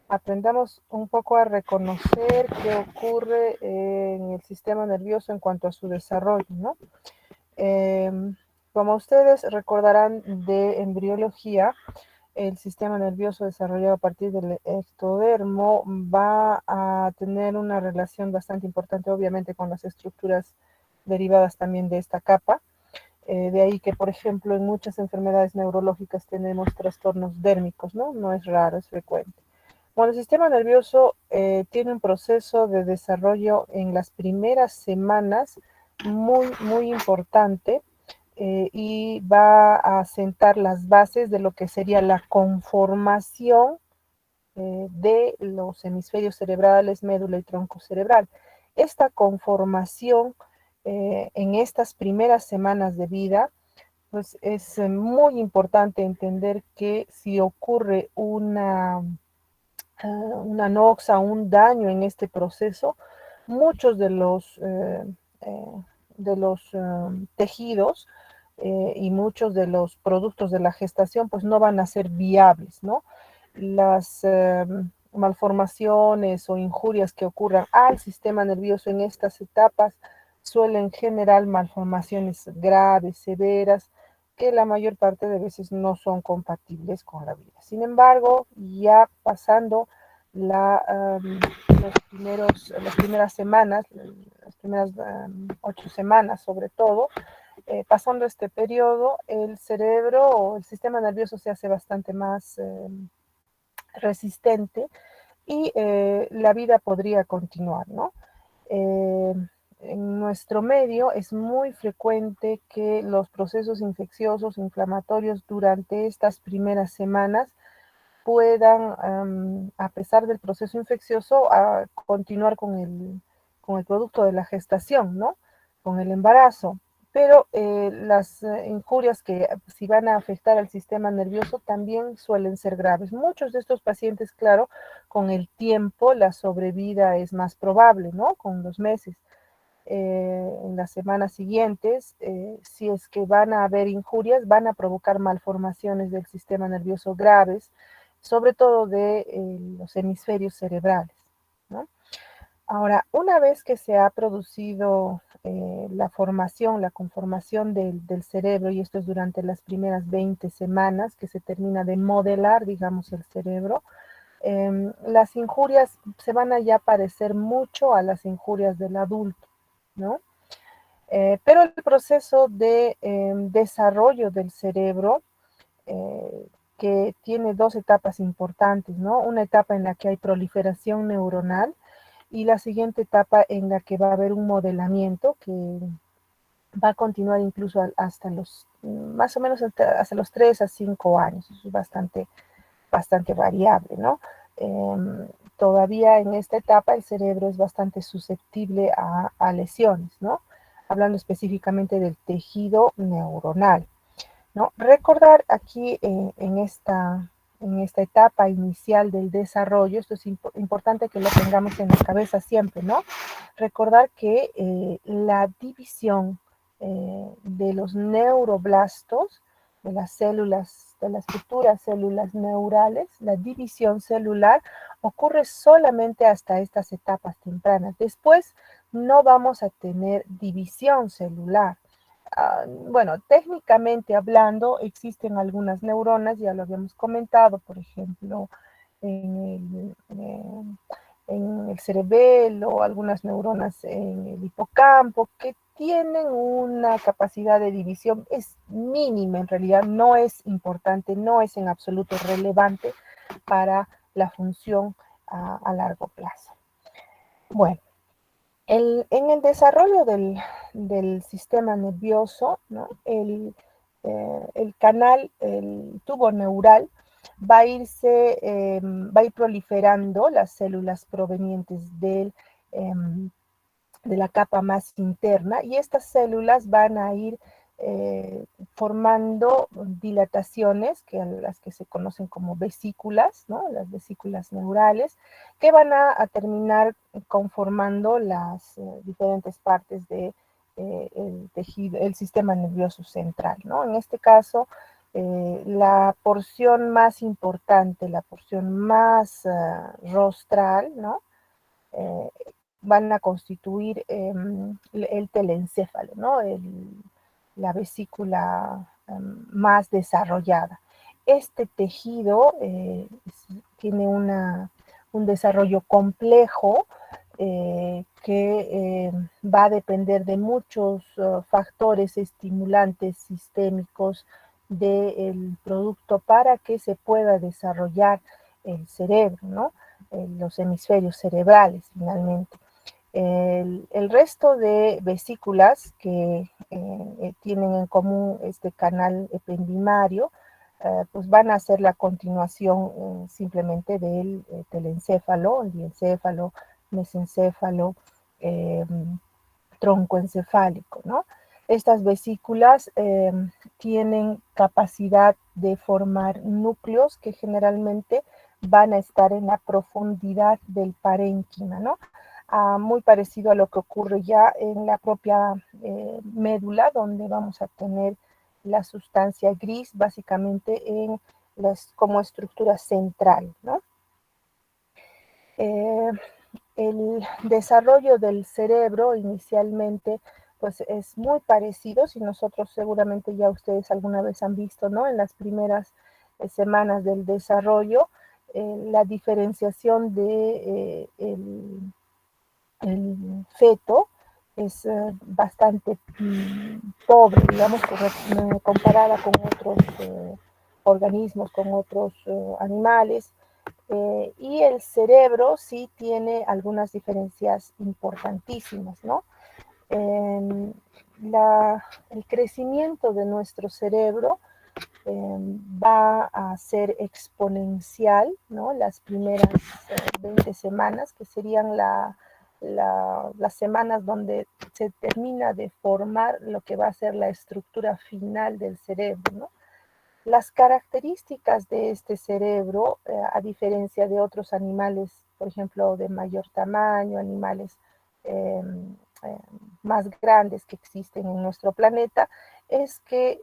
aprendamos un poco a reconocer qué ocurre en el sistema nervioso en cuanto a su desarrollo, ¿no? Eh, Como ustedes recordarán de embriología, el sistema nervioso desarrollado a partir del ectodermo va a tener una relación bastante importante, obviamente, con las estructuras derivadas también de esta capa. De ahí que, por ejemplo, en muchas enfermedades neurológicas tenemos trastornos dérmicos, ¿no? No es raro, es frecuente. Bueno, el sistema nervioso tiene un proceso de desarrollo en las primeras semanas muy importante, y va a sentar las bases de lo que sería la conformación de los hemisferios cerebrales, médula y tronco cerebral. Esta conformación en estas primeras semanas de vida, pues es muy importante entender que si ocurre una noxa, un daño en este proceso, muchos eh, tejidos y muchos de los productos de la gestación pues no van a ser viables, ¿no? Las malformaciones o injurias que ocurran al sistema nervioso en estas etapas suelen generar malformaciones graves, severas, que la mayor parte de veces no son compatibles con la vida. Sin embargo, ya pasando la, um, las primeras semanas, las primeras 8 semanas sobre todo, pasando este periodo, el cerebro o el sistema nervioso se hace bastante más resistente y la vida podría continuar, ¿no? Eh, en nuestro medio es muy frecuente que los procesos infecciosos, inflamatorios durante estas primeras semanas puedan, a pesar del proceso infeccioso, a continuar con el producto de la gestación, ¿no? Con el embarazo. Pero las injurias que si van a afectar al sistema nervioso también suelen ser graves. Muchos de estos pacientes, claro, con el tiempo la sobrevida es más probable, ¿no? Con los meses. En las semanas siguientes, si es que van a haber injurias, van a provocar malformaciones del sistema nervioso graves, sobre todo de los hemisferios cerebrales, ¿no? Ahora, una vez que se ha producido la formación, la conformación del cerebro, y esto es durante las primeras 20 semanas que se termina de modelar, digamos, el cerebro, las injurias se van a ya parecer mucho a las injurias del adulto, ¿no? Pero el proceso de desarrollo del cerebro, eh, que tiene dos etapas importantes, ¿no? Una etapa en la que hay proliferación neuronal y la siguiente etapa en la que va a haber un modelamiento que va a continuar incluso hasta los, más o menos hasta los 3 a 5 años. Eso es bastante variable, ¿no? Todavía en esta etapa el cerebro es bastante susceptible a lesiones, ¿no? Hablando específicamente del tejido neuronal, ¿no? Recordar aquí en esta etapa inicial del desarrollo, esto es importante que lo tengamos en la cabeza siempre, ¿no? Recordar que la división de los neuroblastos, de las células, de las futuras células neurales, la división celular ocurre solamente hasta estas etapas tempranas. Después no vamos a tener división celular. Bueno, técnicamente hablando, existen algunas neuronas, ya lo habíamos comentado, por ejemplo, en el cerebelo, algunas neuronas en el hipocampo, que tienen una capacidad de división, es mínima en realidad, no es importante, no es en absoluto relevante para la función a largo plazo. Bueno, en el desarrollo del sistema nervioso, ¿no? El canal, el tubo neural, va a ir proliferando las células provenientes de la capa más interna, y estas células van a ir formando dilataciones, las que se conocen como vesículas, ¿no? Las vesículas neurales, que van a terminar conformando las diferentes partes de el tejido, el sistema nervioso central, ¿no? En este caso, La porción más importante, la porción más rostral, ¿no? Van a constituir el telencéfalo, ¿no? La vesícula más desarrollada. Este tejido tiene un desarrollo complejo que va a depender de muchos factores estimulantes sistémicos del producto para que se pueda desarrollar el cerebro, ¿no? Los hemisferios cerebrales finalmente. El resto de vesículas que tienen en común este canal ependimario, pues van a ser la continuación simplemente del telencéfalo, el diencéfalo, mesencéfalo, tronco encefálico, ¿no? Estas vesículas tienen capacidad de formar núcleos que generalmente van a estar en la profundidad del parénquima, ¿no? Muy parecido a lo que ocurre ya en la propia médula, donde vamos a tener la sustancia gris básicamente como estructura central, ¿no? El desarrollo del cerebro inicialmente pues es muy parecido, si nosotros seguramente ya ustedes alguna vez han visto, ¿no? En las primeras semanas del desarrollo, la diferenciación de el feto es bastante pobre, digamos, comparada con otros organismos, con otros animales. Y el cerebro sí tiene algunas diferencias importantísimas, ¿no? El crecimiento de nuestro cerebro va a ser exponencial, ¿no? Las primeras 20 semanas, que serían las semanas donde se termina de formar lo que va a ser la estructura final del cerebro, ¿no? Las características de este cerebro, a diferencia de otros animales, por ejemplo, de mayor tamaño, animales eh, eh, más grandes que existen en nuestro planeta, es que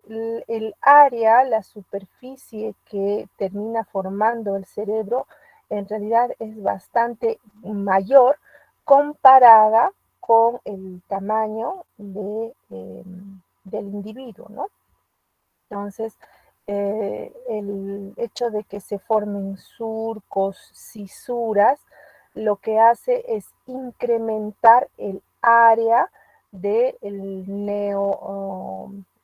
el área, la superficie que termina formando el cerebro, en realidad es bastante mayor comparada con el tamaño del individuo, ¿no? Entonces, el hecho de que se formen surcos, cisuras, lo que hace es incrementar el área del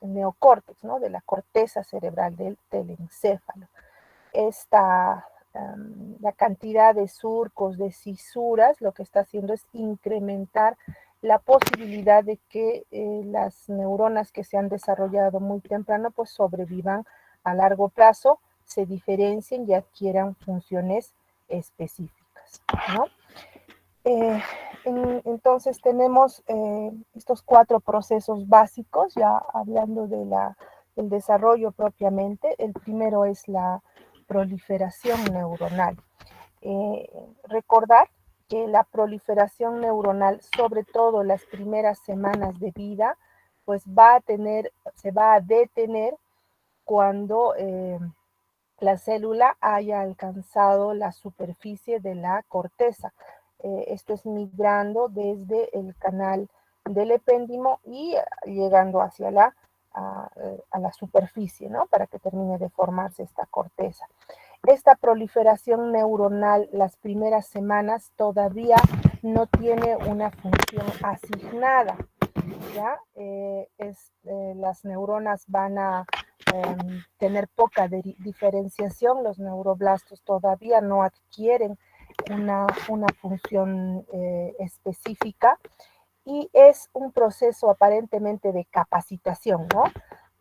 neocórtex, ¿no? De la corteza cerebral del telencéfalo. La cantidad de surcos, de cisuras, lo que está haciendo es incrementar la posibilidad de que las neuronas que se han desarrollado muy temprano pues sobrevivan a largo plazo, se diferencien y adquieran funciones específicas, ¿no? Entonces tenemos estos 4 procesos básicos, ya hablando del desarrollo propiamente. El primero es la proliferación neuronal. Recordar que la proliferación neuronal, sobre todo las primeras semanas de vida, pues se va a detener cuando la célula haya alcanzado la superficie de la corteza. Esto es migrando desde el canal del epéndimo y llegando hacia a la superficie, ¿no? Para que termine de formarse esta corteza. Esta proliferación neuronal las primeras semanas todavía no tiene una función asignada, ¿ya? Las neuronas van a tener poca diferenciación, los neuroblastos todavía no adquieren una función específica y es un proceso aparentemente de capacitación, ¿no?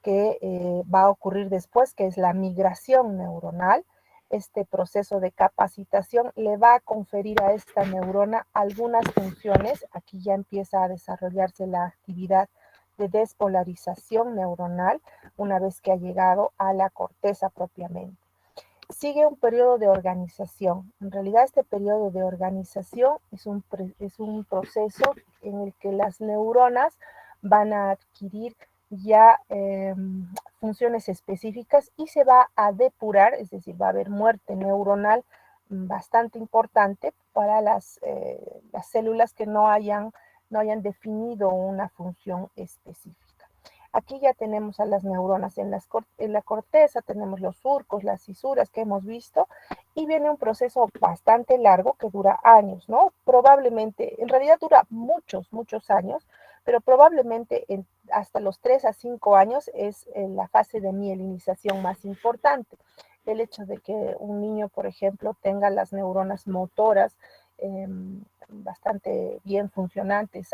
Que va a ocurrir después, que es la migración neuronal. Este proceso de capacitación le va a conferir a esta neurona algunas funciones. Aquí ya empieza a desarrollarse la actividad de despolarización neuronal una vez que ha llegado a la corteza propiamente. Sigue un periodo de organización. En realidad este periodo de organización es un proceso en el que las neuronas van a adquirir ya funciones específicas y se va a depurar, es decir, va a haber muerte neuronal bastante importante para las células que no hayan definido una función específica. Aquí ya tenemos a las neuronas en la corteza, tenemos los surcos, las cisuras que hemos visto, y viene un proceso bastante largo que dura años, ¿no? Probablemente, en realidad dura muchos, muchos años, pero probablemente hasta los 3 a 5 años es la fase de mielinización más importante. El hecho de que un niño, por ejemplo, tenga las neuronas motoras bastante bien funcionantes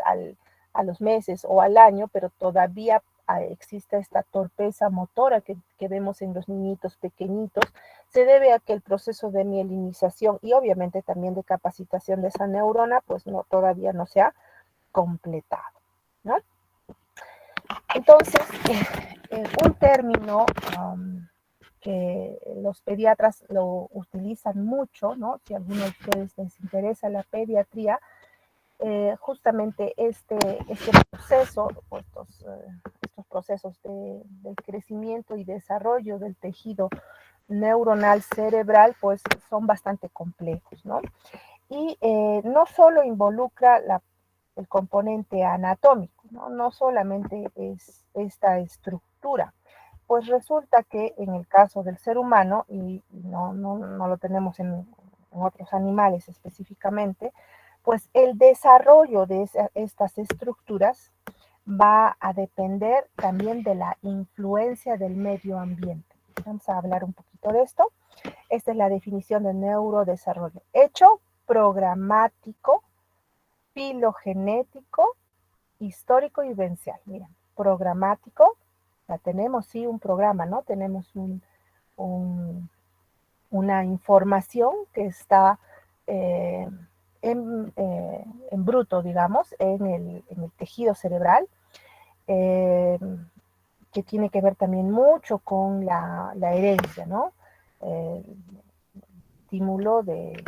a los meses o al año, pero todavía existe esta torpeza motora que vemos en los niñitos pequeñitos, se debe a que el proceso de mielinización y obviamente también de capacitación de esa neurona, pues no, todavía no se ha completado, ¿no? Entonces, un término que los pediatras lo utilizan mucho, ¿no? Si a alguno de ustedes les interesa la pediatría, justamente este proceso, estos procesos del crecimiento y desarrollo del tejido neuronal cerebral, pues son bastante complejos, ¿no? Y no solo involucra el componente anatómico, ¿no? No solamente es esta estructura, pues resulta que en el caso del ser humano, y no lo tenemos en otros animales específicamente, pues el desarrollo de estas estructuras va a depender también de la influencia del medio ambiente. Vamos a hablar un poquito de esto. Esta es la definición de neurodesarrollo. Hecho programático, filogenético, histórico y vivencial. Miren, programático, ya tenemos sí un programa, ¿no? Tenemos una información que está en bruto, digamos, en el tejido cerebral, que tiene que ver también mucho con la herencia, ¿no? Estímulo que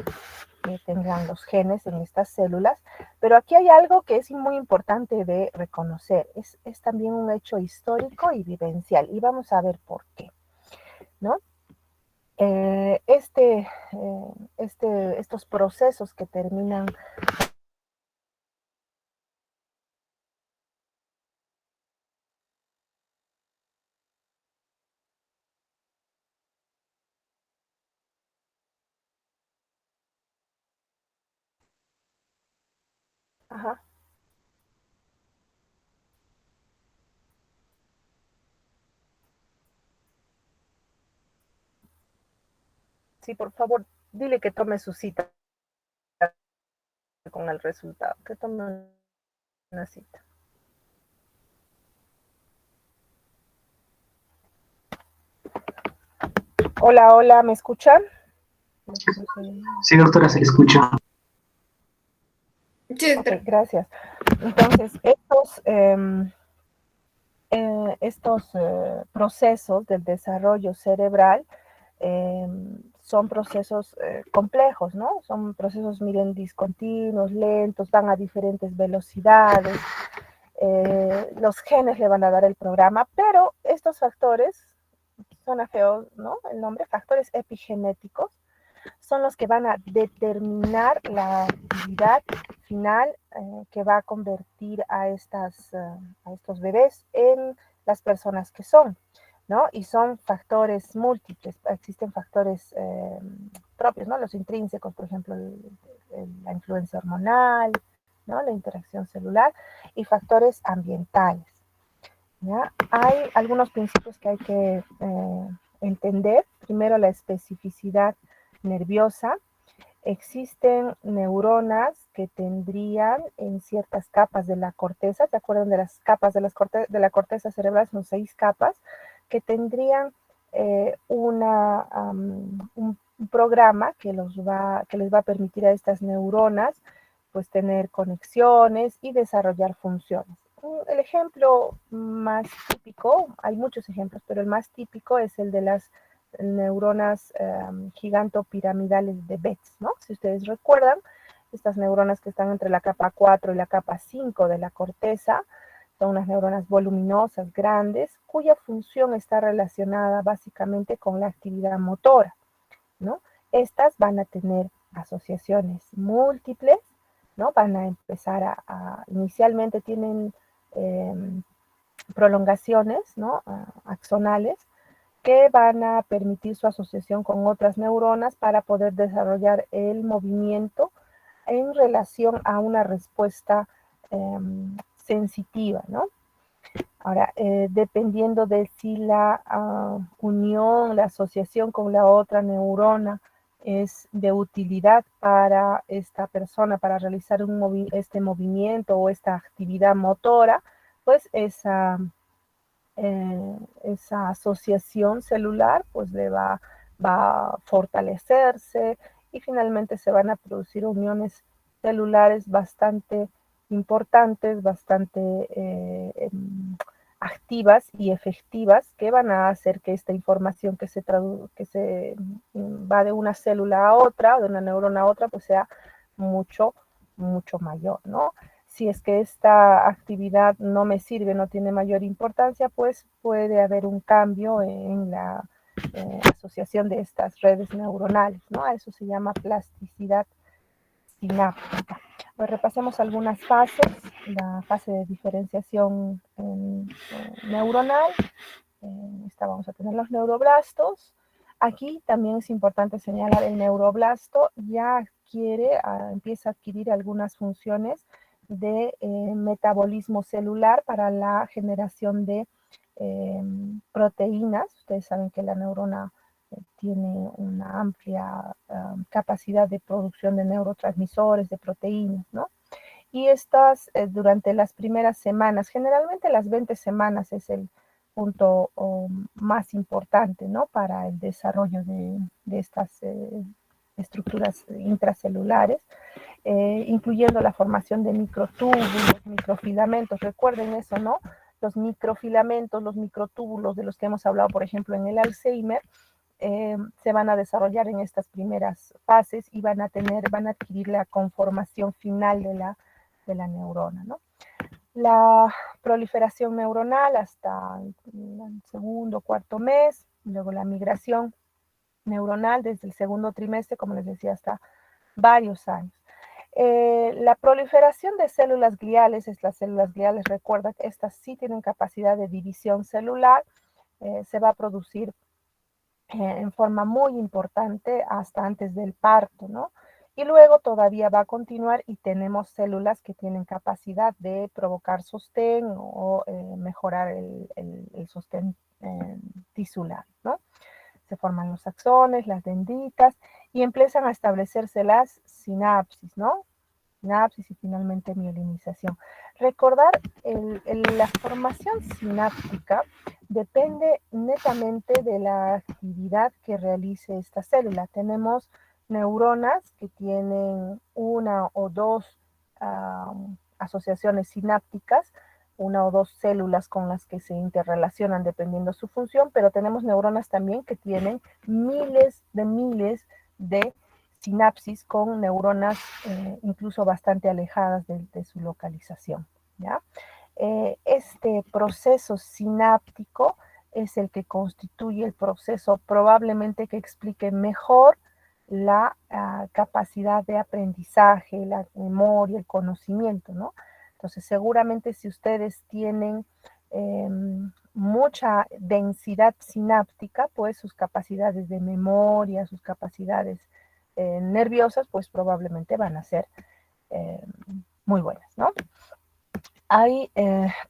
tendrán los genes en estas células, pero aquí hay algo que es muy importante de reconocer, es también un hecho histórico y vivencial, y vamos a ver por qué, ¿no? Estos procesos que terminan. Ajá. Sí, por favor, dile que tome su cita con el resultado, que tome una cita. Hola, hola, ¿me escuchan? Sí, doctora, se le escucha. Sí, Ok, gracias. Entonces, estos procesos del desarrollo cerebral son procesos complejos, ¿no? Son procesos, miren, discontinuos, lentos, van a diferentes velocidades. Los genes le van a dar el programa, pero estos factores, suena feo, ¿no? El nombre, factores epigenéticos, son los que van a determinar la actividad final que va a convertir a estos bebés en las personas que son, ¿no? Y son factores múltiples, existen factores propios, ¿no? Los intrínsecos, por ejemplo, la influencia hormonal, ¿no? La interacción celular y factores ambientales, ¿ya? Hay algunos principios que hay que entender. Primero, la especificidad nerviosa. Existen neuronas que tendrían en ciertas capas de la corteza, ¿se acuerdan de las capas de la corteza cerebral? Son 6 capas, que tendrían un programa que les va a permitir a estas neuronas pues tener conexiones y desarrollar funciones. El ejemplo más típico, hay muchos ejemplos, pero el más típico es el de las neuronas gigantopiramidales de Betz, ¿no? Si ustedes recuerdan, estas neuronas que están entre la capa 4 y la capa 5 de la corteza son unas neuronas voluminosas, grandes, cuya función está relacionada básicamente con la actividad motora, ¿no? Estas van a tener asociaciones múltiples, ¿no? Van a empezar inicialmente tienen prolongaciones, ¿no? Axonales, que van a permitir su asociación con otras neuronas para poder desarrollar el movimiento en relación a una respuesta sensitiva, ¿no? Ahora, dependiendo de si la unión, la asociación con la otra neurona es de utilidad para esta persona, para realizar este movimiento o esta actividad motora, pues esa asociación celular pues va a fortalecerse y finalmente se van a producir uniones celulares bastante importantes, bastante activas y efectivas que van a hacer que esta información que se va de una célula a otra, de una neurona a otra, pues sea mucho, mucho mayor, ¿no? Si es que esta actividad no me sirve, no tiene mayor importancia, pues puede haber un cambio en la asociación de estas redes neuronales, ¿no? A eso se llama plasticidad sináptica. Pues repasemos algunas fases. La fase de diferenciación neuronal. Esta vamos a tener los neuroblastos. Aquí también es importante señalar el neuroblasto ya empieza a adquirir algunas funciones de metabolismo celular para la generación de proteínas. Ustedes saben que la neurona tiene una amplia capacidad de producción de neurotransmisores, de proteínas, ¿no? Y estas durante las primeras semanas, generalmente las 20 semanas es el punto más importante, ¿no? Para el desarrollo de estas estructuras intracelulares, incluyendo la formación de microtúbulos, microfilamentos. Recuerden eso, ¿no? Los microfilamentos, los microtúbulos de los que hemos hablado, por ejemplo, en el Alzheimer, se van a desarrollar en estas primeras fases y van a adquirir la conformación final de la neurona, ¿no? La proliferación neuronal hasta el segundo, cuarto mes, luego la migración neuronal desde el segundo trimestre, como les decía, hasta varios años. La proliferación de células gliales, las células gliales, recuerda que estas sí tienen capacidad de división celular, se va a producir en forma muy importante hasta antes del parto, ¿no? Y luego todavía va a continuar y tenemos células que tienen capacidad de provocar sostén o mejorar el sostén tisular, ¿no? Se forman los axones, las dendritas y empiezan a establecerse las sinapsis, ¿no? Sinapsis y finalmente mielinización. Recordar, la formación sináptica depende netamente de la actividad que realice esta célula. Tenemos neuronas que tienen una o dos asociaciones sinápticas, una o dos células con las que se interrelacionan dependiendo su función, pero tenemos neuronas también que tienen miles de sinapsis con neuronas incluso bastante alejadas de su localización, ¿ya? Este proceso sináptico es el que constituye el proceso probablemente que explique mejor la capacidad de aprendizaje, la memoria, el conocimiento, ¿no? Entonces, seguramente si ustedes tienen mucha densidad sináptica, pues sus capacidades de memoria, sus capacidades nerviosas, pues probablemente van a ser muy buenas, ¿no? Hay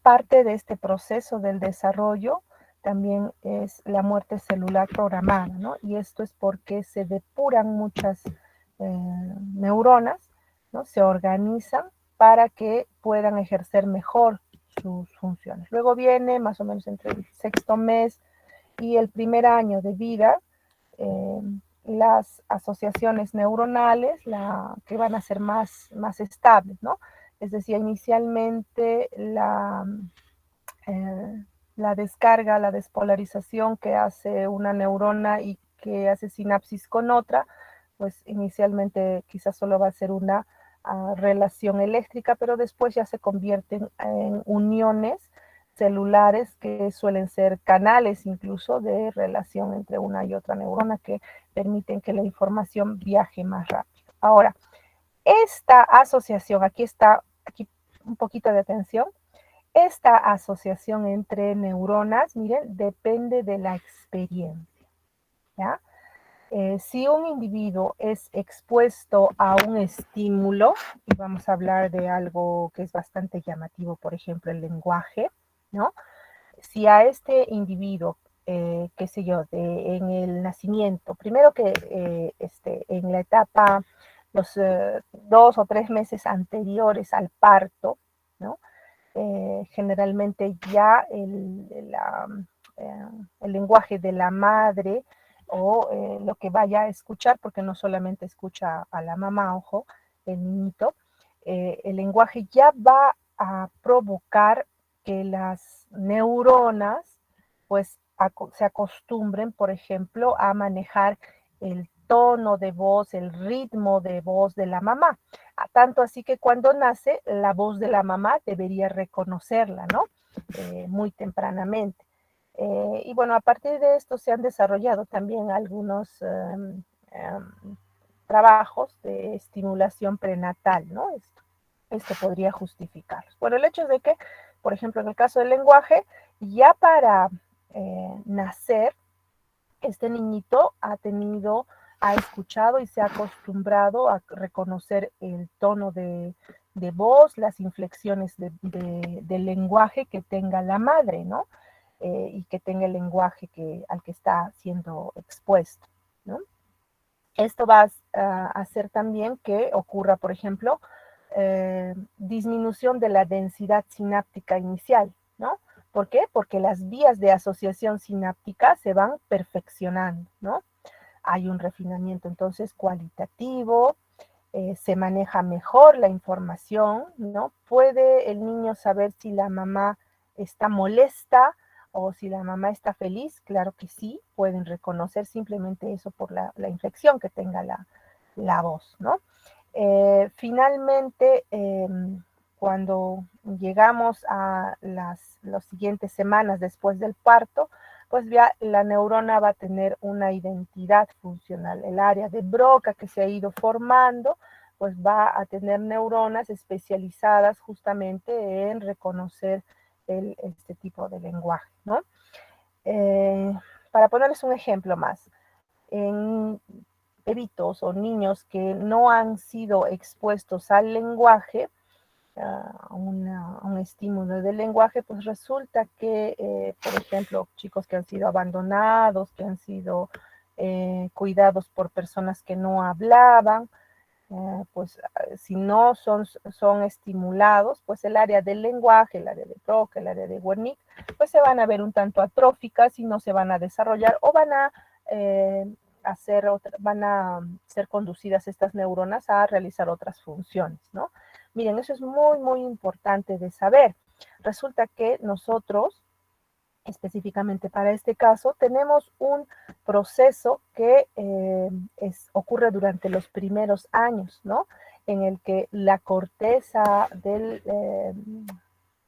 parte de este proceso del desarrollo también es la muerte celular programada, ¿no? Y esto es porque se depuran muchas neuronas, ¿no? Se organizan para que puedan ejercer mejor sus funciones. Luego viene más o menos entre el sexto mes y el primer año de vida, las asociaciones neuronales que van a ser más estables, ¿no? Es decir, inicialmente la descarga, la despolarización que hace una neurona y que hace sinapsis con otra, pues inicialmente quizás solo va a ser una relación eléctrica, pero después ya se convierten en uniones celulares que suelen ser canales incluso de relación entre una y otra neurona que permiten que la información viaje más rápido. Ahora, esta asociación, aquí un poquito de atención, esta asociación entre neuronas, miren, depende de la experiencia, ¿ya? Si un individuo es expuesto a un estímulo, y vamos a hablar de algo que es bastante llamativo, por ejemplo, el lenguaje, ¿no? Si a este individuo, qué sé yo, en el nacimiento, primero que en la etapa, los 2 o 3 meses anteriores al parto, ¿no? Generalmente ya el lenguaje de la madre o lo que vaya a escuchar, porque no solamente escucha a la mamá, ojo, el niñito, el lenguaje ya va a provocar que las neuronas pues se acostumbren, por ejemplo, a manejar el tono de voz, el ritmo de voz de la mamá. Tanto así que cuando nace, la voz de la mamá debería reconocerla, ¿no? Muy tempranamente. Y bueno, a partir de esto se han desarrollado también algunos trabajos de estimulación prenatal, ¿no? Esto podría justificarlo. Bueno, el hecho es de que, por ejemplo, en el caso del lenguaje, ya para nacer, este niñito ha escuchado y se ha acostumbrado a reconocer el tono de voz, las inflexiones del lenguaje que tenga la madre, ¿no? Y que tenga el lenguaje al que está siendo expuesto, ¿no? Esto va a hacer también que ocurra, por ejemplo, disminución de la densidad sináptica inicial, ¿no? ¿Por qué? Porque las vías de asociación sináptica se van perfeccionando, ¿no? Hay un refinamiento entonces cualitativo, se maneja mejor la información, ¿no? Puede el niño saber si la mamá está molesta o si la mamá está feliz, claro que sí, pueden reconocer simplemente eso por la inflexión que tenga la voz, ¿no? Finalmente, cuando llegamos a las siguientes semanas después del parto, pues ya la neurona va a tener una identidad funcional. El área de Broca que se ha ido formando, pues va a tener neuronas especializadas justamente en reconocer este tipo de lenguaje, ¿no? Para ponerles un ejemplo más, en bebitos o niños que no han sido expuestos al lenguaje, a un estímulo del lenguaje, pues resulta que, por ejemplo, chicos que han sido abandonados, que han sido cuidados por personas que no hablaban, pues si no son estimulados, pues el área del lenguaje, el área de Broca, el área de Wernicke, pues se van a ver un tanto atróficas y no se van a desarrollar o van a van a ser conducidas estas neuronas a realizar otras funciones, ¿no? Miren, eso es muy, muy importante de saber. Resulta que nosotros, específicamente para este caso, tenemos un proceso que ocurre durante los primeros años, ¿no? En el que la corteza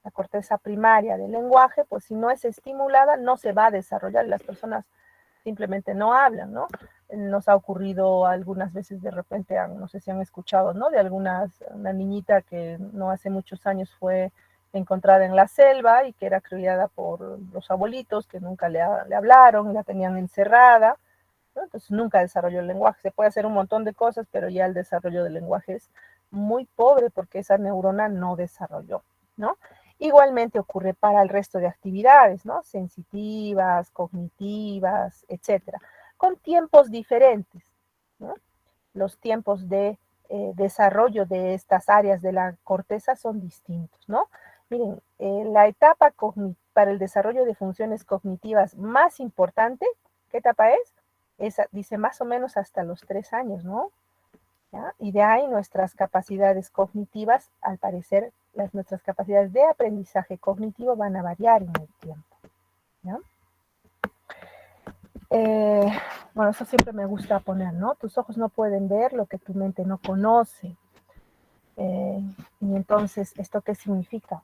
la corteza primaria del lenguaje, pues si no es estimulada, no se va a desarrollar. Las personas simplemente no hablan, ¿no? Nos ha ocurrido algunas veces de repente, no sé si han escuchado, ¿no? De una niñita que no hace muchos años fue encontrada en la selva y que era criada por los abuelitos que nunca le hablaron, la tenían encerrada, ¿no? Entonces nunca desarrolló el lenguaje. Se puede hacer un montón de cosas, pero ya el desarrollo del lenguaje es muy pobre porque esa neurona no desarrolló, ¿no? Igualmente ocurre para el resto de actividades, ¿no? Sensitivas, cognitivas, etcétera, con tiempos diferentes, ¿no? Los tiempos de desarrollo de estas áreas de la corteza son distintos, ¿no? Miren, la etapa para el desarrollo de funciones cognitivas más importante, ¿qué etapa es? Esa dice más o menos hasta los 3 años, ¿no? ¿Ya? Y de ahí nuestras capacidades cognitivas, al parecer, nuestras capacidades de aprendizaje cognitivo van a variar en el tiempo, ¿ya? Bueno, eso siempre me gusta poner, ¿no? Tus ojos no pueden ver lo que tu mente no conoce. Y entonces, ¿esto qué significa?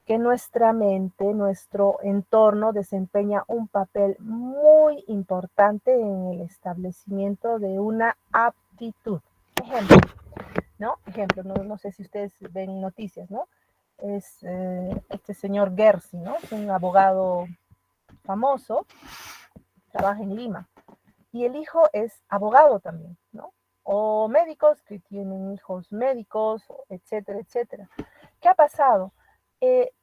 Que nuestra mente, nuestro entorno desempeña un papel muy importante en el establecimiento de una aptitud. Ejemplo, ¿no? Ejemplo, no sé si ustedes ven noticias, ¿no? Es este señor Gersi, ¿no? Es un abogado famoso, trabaja en Lima, y el hijo es abogado también, ¿no? O médicos que tienen hijos médicos, etcétera, etcétera. ¿Qué ha pasado?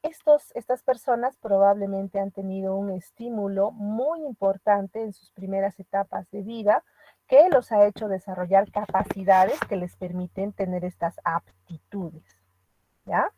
Estas personas probablemente han tenido un estímulo muy importante en sus primeras etapas de vida que los ha hecho desarrollar capacidades que les permiten tener estas aptitudes, ¿ya?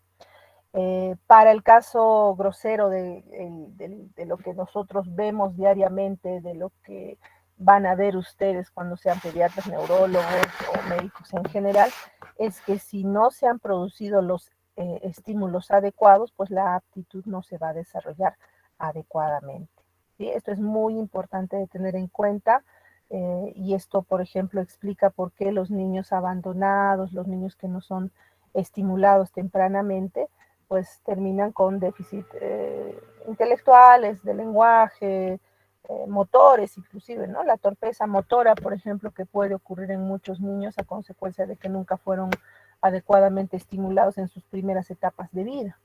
Para el caso grosero de lo que nosotros vemos diariamente, de lo que van a ver ustedes cuando sean pediatras, neurólogos o médicos en general, es que si no se han producido los estímulos adecuados, pues la aptitud no se va a desarrollar adecuadamente. ¿Sí? Esto es muy importante de tener en cuenta. Y esto, por ejemplo, explica por qué los niños abandonados, los niños que no son estimulados tempranamente, pues terminan con déficit intelectuales, de lenguaje, motores inclusive, ¿no? La torpeza motora, por ejemplo, que puede ocurrir en muchos niños a consecuencia de que nunca fueron adecuadamente estimulados en sus primeras etapas de vida.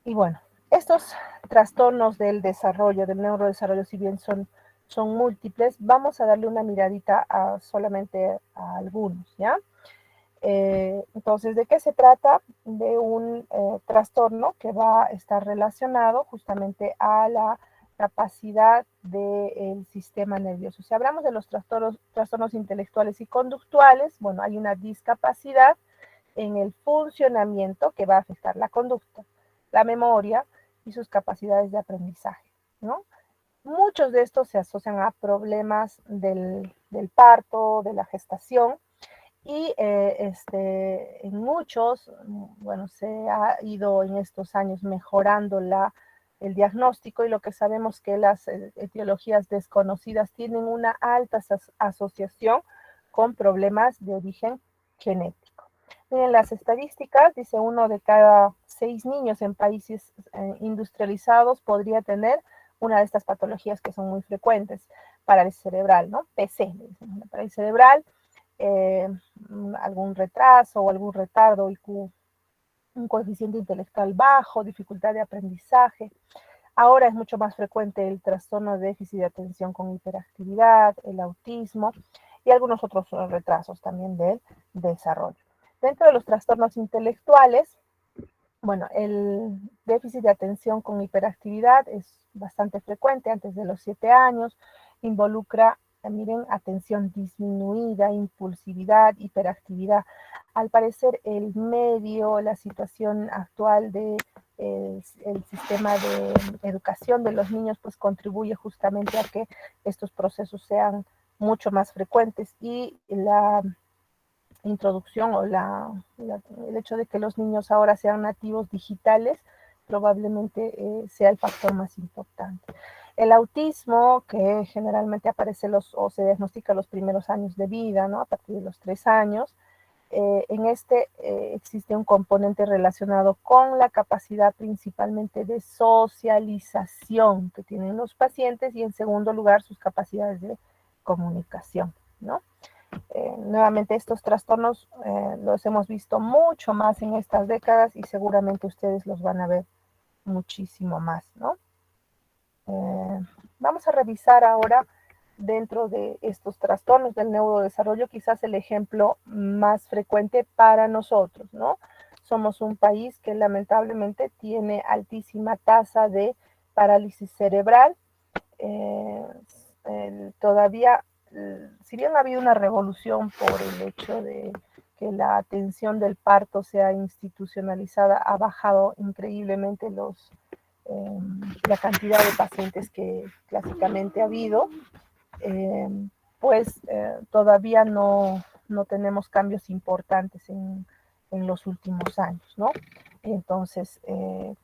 Y bueno, estos trastornos del desarrollo, del neurodesarrollo, si bien son múltiples, vamos a darle una miradita solamente a algunos, ¿ya? Entonces, ¿de qué se trata? De un trastorno que va a estar relacionado justamente a la capacidad del sistema nervioso. Si hablamos de los trastornos intelectuales y conductuales, bueno, hay una discapacidad en el funcionamiento que va a afectar la conducta, la memoria y sus capacidades de aprendizaje, ¿no? Muchos de estos se asocian a problemas del parto, de la gestación, y en muchos, bueno, se ha ido en estos años mejorando el diagnóstico, y lo que sabemos que las etiologías desconocidas tienen una alta asociación con problemas de origen genético. Miren, las estadísticas, dice 1 de cada 6 niños en países industrializados podría tener una de estas patologías que son muy frecuentes, parálisis cerebral, ¿no? PC, parálisis cerebral, algún retraso o algún retardo, IQ, un coeficiente intelectual bajo, dificultad de aprendizaje. Ahora es mucho más frecuente el trastorno de déficit de atención con hiperactividad, el autismo y algunos otros retrasos también del desarrollo. Dentro de los trastornos intelectuales, bueno, el déficit de atención con hiperactividad es bastante frecuente antes de los 7 años, involucra, miren, atención disminuida, impulsividad, hiperactividad. Al parecer, el medio, la situación actual de el sistema de educación de los niños, pues contribuye justamente a que estos procesos sean mucho más frecuentes, y la introducción o el hecho de que los niños ahora sean nativos digitales probablemente sea el factor más importante. El autismo, que generalmente aparece o se diagnostica los primeros años de vida, ¿no? A partir de los 3 años, en existe un componente relacionado con la capacidad principalmente de socialización que tienen los pacientes, y en segundo lugar sus capacidades de comunicación, ¿no? Nuevamente estos trastornos los hemos visto mucho más en estas décadas y seguramente ustedes los van a ver muchísimo más, ¿no? Vamos a revisar ahora dentro de estos trastornos del neurodesarrollo quizás el ejemplo más frecuente para nosotros, ¿no? Somos un país que lamentablemente tiene altísima tasa de parálisis cerebral. Todavía, si bien ha habido una revolución por el hecho de que la atención del parto sea institucionalizada, ha bajado increíblemente la cantidad de pacientes que clásicamente ha habido, pues todavía no tenemos cambios importantes en los últimos años, ¿no? Entonces, es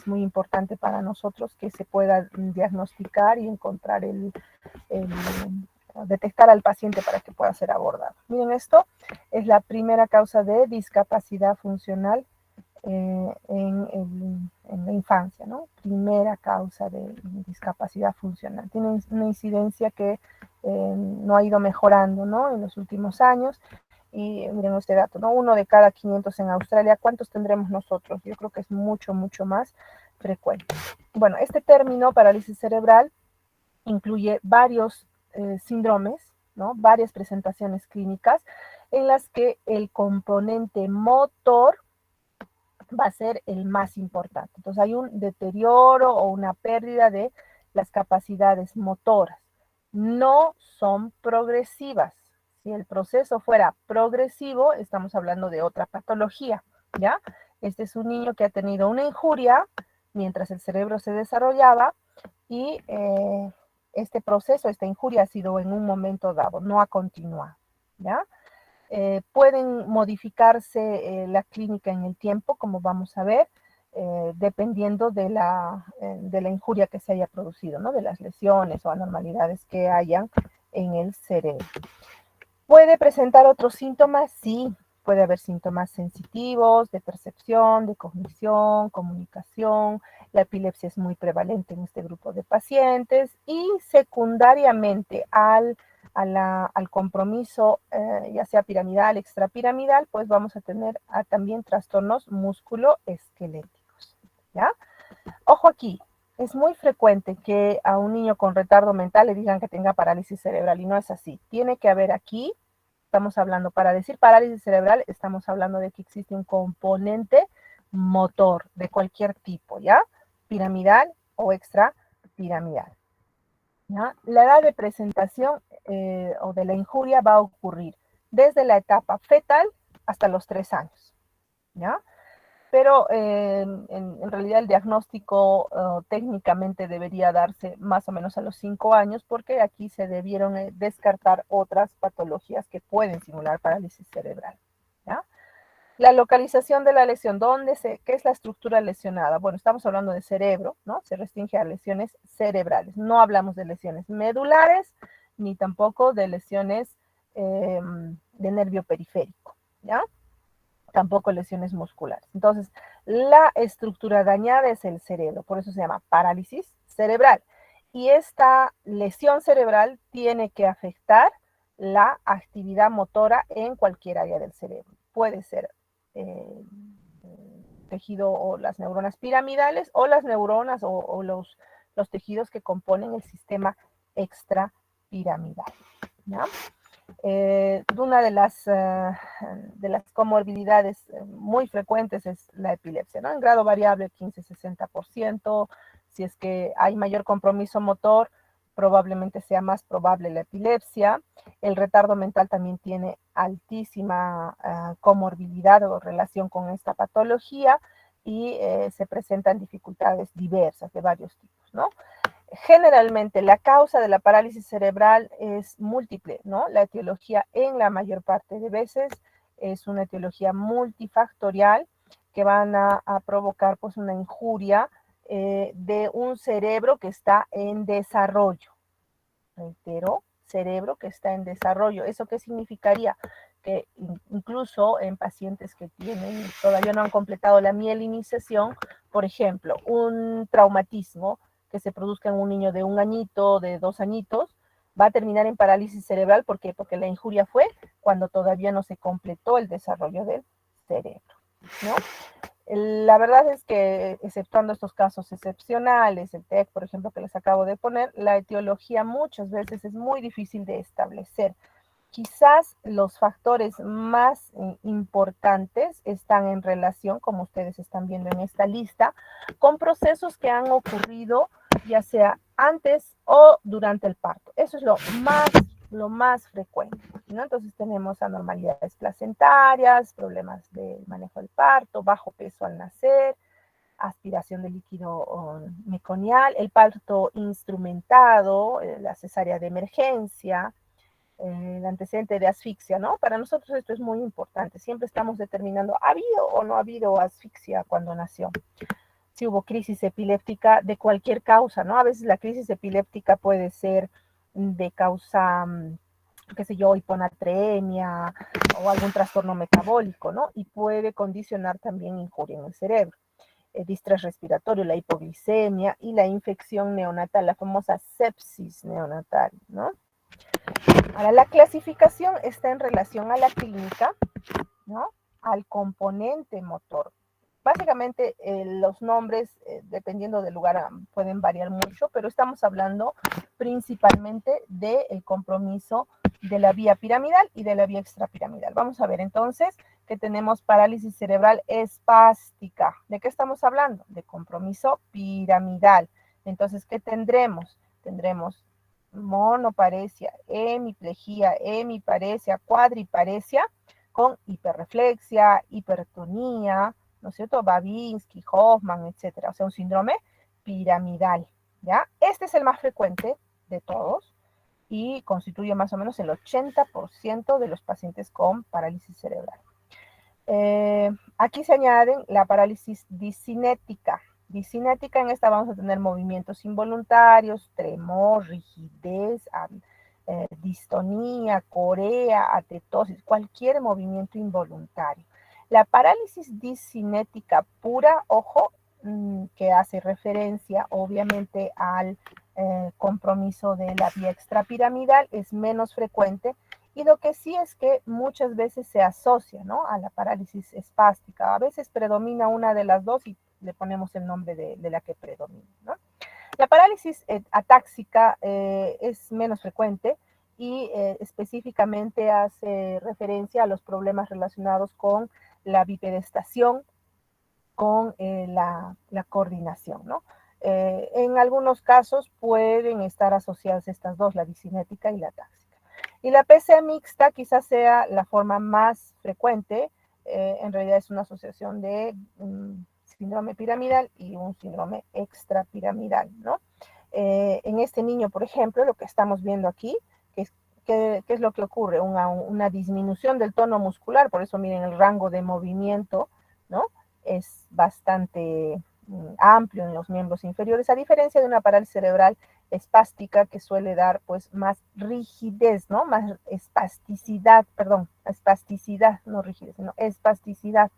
muy importante para nosotros que se pueda diagnosticar y encontrar el detectar al paciente para que pueda ser abordado. Miren, esto es la primera causa de discapacidad funcional en la infancia, ¿no? Primera causa de discapacidad funcional. Tiene una incidencia que no ha ido mejorando, ¿no? En los últimos años. Y miren este dato, ¿no? 1 de cada 500 en Australia. ¿Cuántos tendremos nosotros? Yo creo que es mucho, mucho más frecuente. Bueno, este término, parálisis cerebral, incluye varios síndromes, ¿no? Varias presentaciones clínicas en las que el componente motor va a ser el más importante. Entonces hay un deterioro o una pérdida de las capacidades motoras. No son progresivas. Si el proceso fuera progresivo, estamos hablando de otra patología, ¿ya? Este es un niño que ha tenido una injuria mientras el cerebro se desarrollaba y este proceso, esta injuria ha sido en un momento dado, no ha continuado, ¿ya? Pueden modificarse la clínica en el tiempo, como vamos a ver, dependiendo de la injuria que se haya producido, ¿no? De las lesiones o anormalidades que hayan en el cerebro. ¿Puede presentar otros síntomas? Sí, puede haber síntomas sensitivos, de percepción, de cognición, comunicación. La epilepsia es muy prevalente en este grupo de pacientes y secundariamente al compromiso, ya sea piramidal, extrapiramidal, pues vamos a tener también trastornos musculoesqueléticos, ¿ya? Ojo aquí, es muy frecuente que a un niño con retardo mental le digan que tenga parálisis cerebral y no es así. Tiene que haber aquí, estamos hablando, para decir parálisis cerebral, estamos hablando de que existe un componente motor de cualquier tipo, ¿ya? Piramidal o extrapiramidal. ¿Ya? La edad de presentación o de la injuria va a ocurrir desde la etapa fetal hasta los 3 años, ¿ya? Pero en realidad el diagnóstico técnicamente debería darse más o menos a los 5 años porque aquí se debieron descartar otras patologías que pueden simular parálisis cerebral, ¿ya? La localización de la lesión, ¿qué es la estructura lesionada? Bueno, estamos hablando de cerebro, ¿no? Se restringe a lesiones cerebrales. No hablamos de lesiones medulares, ni tampoco de lesiones de nervio periférico, ¿ya? Tampoco lesiones musculares. Entonces, la estructura dañada es el cerebro, por eso se llama parálisis cerebral. Y esta lesión cerebral tiene que afectar la actividad motora en cualquier área del cerebro. Puede ser tejido o las neuronas piramidales o las neuronas o los tejidos que componen el sistema extrapiramidal, ¿no? Una de las comorbilidades muy frecuentes es la epilepsia, ¿no? En grado variable 15-60%. Si es que hay mayor compromiso motor, probablemente sea más probable la epilepsia. El retardo mental también tiene altísima comorbilidad o relación con esta patología y se presentan dificultades diversas de varios tipos, ¿no? Generalmente la causa de la parálisis cerebral es múltiple, ¿no? La etiología en la mayor parte de veces es una etiología multifactorial que van a provocar pues una injuria de un cerebro que está en desarrollo. Reitero, cerebro que está en desarrollo. ¿Eso qué significaría? Que incluso en pacientes que todavía no han completado la mielinización, por ejemplo, un traumatismo que se produzca en un niño de 1 añito, de 2 añitos, va a terminar en parálisis cerebral. ¿Por qué? Porque la injuria fue cuando todavía no se completó el desarrollo del cerebro, ¿no? La verdad es que, exceptuando estos casos excepcionales, el TEC, por ejemplo, que les acabo de poner, la etiología muchas veces es muy difícil de establecer. Quizás los factores más importantes están en relación, como ustedes están viendo en esta lista, con procesos que han ocurrido ya sea antes o durante el parto. Eso es lo más frecuente, ¿no? Entonces tenemos anormalidades placentarias, problemas de manejo del parto, bajo peso al nacer, aspiración de líquido meconial, el parto instrumentado, la cesárea de emergencia, el antecedente de asfixia, ¿no? Para nosotros esto es muy importante. Siempre estamos determinando, ¿ha habido o no ha habido asfixia cuando nació? Si hubo crisis epiléptica de cualquier causa, ¿no? A veces la crisis epiléptica puede ser de causa, qué sé yo, hiponatremia o algún trastorno metabólico, ¿no? Y puede condicionar también injuria en el cerebro. Distrés respiratorio, la hipoglicemia y la infección neonatal, la famosa sepsis neonatal, ¿no? Ahora, la clasificación está en relación a la clínica, ¿no? Al componente motor. Básicamente, los nombres, dependiendo del lugar, pueden variar mucho, pero estamos hablando principalmente del compromiso de la vía piramidal y de la vía extrapiramidal. Vamos a ver entonces que tenemos parálisis cerebral espástica. ¿De qué estamos hablando? De compromiso piramidal. Entonces, ¿qué tendremos? Tendremos monoparesia, hemiparesia, cuadriparesia, con hiperreflexia, hipertonía, ¿no es cierto? Babinski, Hoffman, etcétera. O sea, un síndrome piramidal, ¿ya? Este es el más frecuente de todos y constituye más o menos el 80% de los pacientes con parálisis cerebral. Aquí se añaden la parálisis discinética. Discinética, en esta vamos a tener movimientos involuntarios, tremor, rigidez, distonía, corea, atetosis, cualquier movimiento involuntario. La parálisis discinética pura, ojo, que hace referencia obviamente al compromiso de la vía extrapiramidal, es menos frecuente, y lo que sí es que muchas veces se asocia, ¿no?, a la parálisis espástica. A veces predomina una de las dos y le ponemos el nombre de la que predomina, ¿no? La parálisis atáxica es menos frecuente y específicamente hace referencia a los problemas relacionados con la bipedestación, con la coordinación, ¿no? En algunos casos pueden estar asociadas estas dos, la discinética y la atáxica. Y la PC mixta quizás sea la forma más frecuente. En realidad es una asociación de síndrome piramidal y un síndrome extrapiramidal, ¿no? En este niño, por ejemplo, lo que estamos viendo aquí, ¿qué es lo que ocurre? Una disminución del tono muscular, por eso miren el rango de movimiento, ¿no? Es bastante amplio en los miembros inferiores, a diferencia de una parálisis cerebral espástica que suele dar pues más rigidez, ¿no? Más espasticidad, perdón, espasticidad, no rigidez, sino espasticidad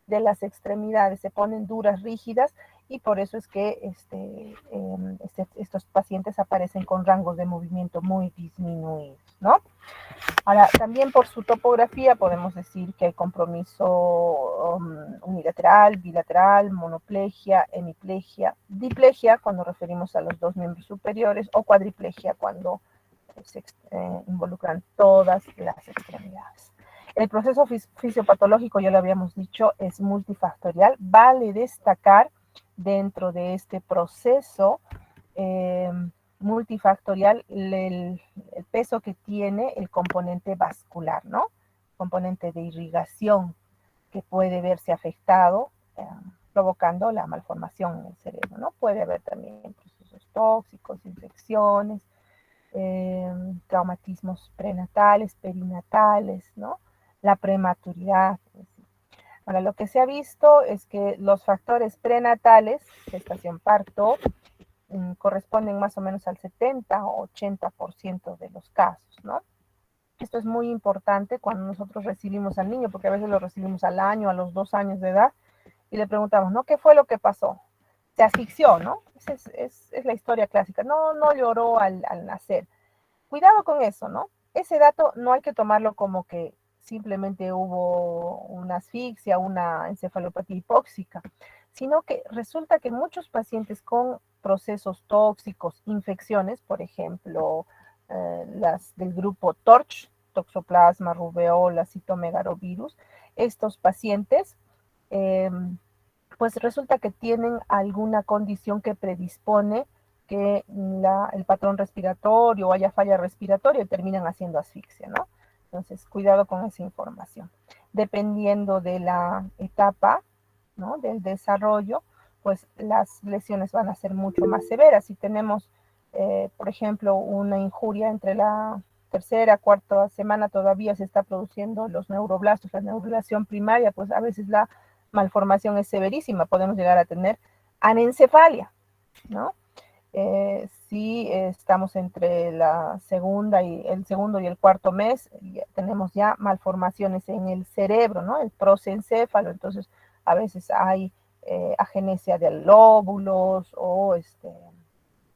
de las extremidades, se ponen duras, rígidas, y por eso es que estos pacientes aparecen con rangos de movimiento muy disminuidos, ¿no? Ahora, también por su topografía podemos decir que hay compromiso unilateral, bilateral, monoplegia, hemiplegia, diplegia cuando referimos a los dos miembros superiores, o cuadriplegia cuando se involucran todas las extremidades. El proceso fisiopatológico, ya lo habíamos dicho, es multifactorial. Vale destacar dentro de este proceso multifactorial el peso que tiene el componente vascular, ¿no? Componente de irrigación que puede verse afectado, provocando la malformación en el cerebro, ¿no? Puede haber también procesos tóxicos, infecciones, traumatismos prenatales, perinatales, ¿no? La prematuridad. Ahora, lo que se ha visto es que los factores prenatales, gestación, parto, corresponden más o menos al 70 o 80% de los casos, ¿no? Esto es muy importante cuando nosotros recibimos al niño, porque a veces lo recibimos al año, a los 2 años de edad, y le preguntamos, ¿no? ¿Qué fue lo que pasó? Se asfixió, ¿no? Esa es la historia clásica. No lloró al nacer. Cuidado con eso, ¿no? Ese dato no hay que tomarlo como que simplemente hubo una asfixia, una encefalopatía hipóxica, sino que resulta que muchos pacientes con procesos tóxicos, infecciones, por ejemplo, las del grupo TORCH, toxoplasma, rubeola, citomegalovirus, estos pacientes, pues resulta que tienen alguna condición que predispone que el patrón respiratorio o haya falla respiratoria y terminan haciendo asfixia, ¿no? Entonces, cuidado con esa información. Dependiendo de la etapa, ¿no?, del desarrollo, pues las lesiones van a ser mucho más severas. Si tenemos, por ejemplo, una injuria entre la tercera, cuarta semana, todavía se está produciendo los neuroblastos, la neurulación primaria, pues a veces la malformación es severísima. Podemos llegar a tener anencefalia, ¿no? Si estamos entre la segunda y el segundo y el cuarto mes, tenemos ya malformaciones en el cerebro, ¿no? El prosencéfalo. Entonces, a veces hay agenesia de lóbulos o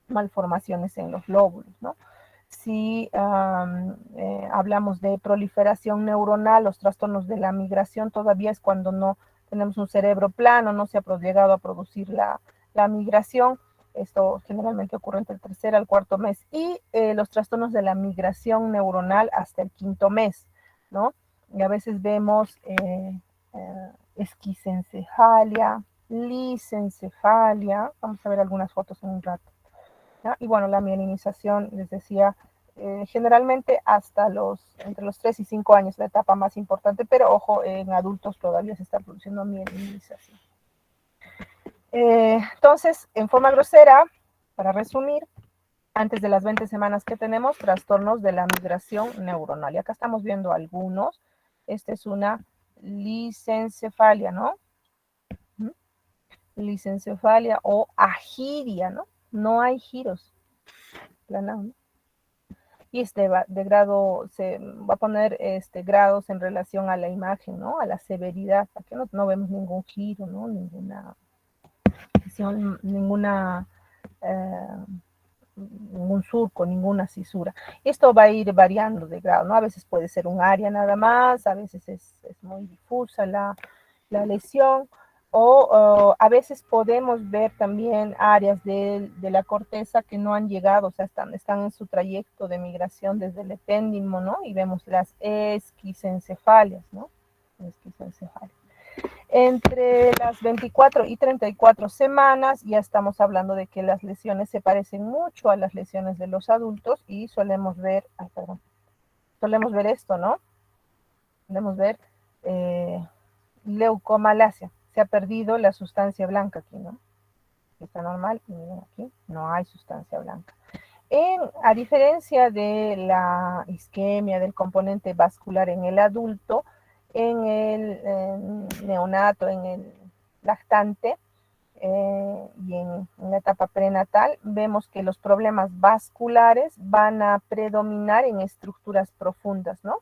malformaciones en los lóbulos, ¿no? Si hablamos de proliferación neuronal, los trastornos de la migración todavía es cuando no tenemos un cerebro plano, no se ha llegado a producir la migración. Esto generalmente ocurre entre el tercer al cuarto mes. Y los trastornos de la migración neuronal hasta el quinto mes, ¿no? Y a veces vemos esquizencefalia, lisencefalia. Vamos a ver algunas fotos en un rato, ¿no? Y bueno, la mielinización, les decía, generalmente entre los 3 y 5 años, la etapa más importante, pero ojo, en adultos todavía se está produciendo mielinización. Entonces, en forma grosera, para resumir, antes de las 20 semanas que tenemos, trastornos de la migración neuronal. Y acá estamos viendo algunos. Esta es una lisencefalia, ¿no? Lisencefalia o agiria, ¿no? No hay giros. Plana, ¿no? Y de grado, se va a poner grados en relación a la imagen, ¿no? A la severidad. Aquí no vemos ningún giro, ¿no? Ningún surco, ninguna cisura. Esto va a ir variando de grado, ¿no? A veces puede ser un área nada más, a veces es muy difusa la lesión, o a veces podemos ver también áreas de la corteza que no han llegado, o sea, están en su trayecto de migración desde el epéndimo, ¿no? Y vemos las esquisencefalias, ¿no? Esquisencefalias. Entre las 24 y 34 semanas ya estamos hablando de que las lesiones se parecen mucho a las lesiones de los adultos y solemos ver esto, ¿no? Solemos ver leucomalacia. Se ha perdido la sustancia blanca aquí, ¿no? Está normal y miren aquí, no hay sustancia blanca. A diferencia de la isquemia, del componente vascular en el adulto, en el neonato, en el lactante y en la etapa prenatal, vemos que los problemas vasculares van a predominar en estructuras profundas, ¿no?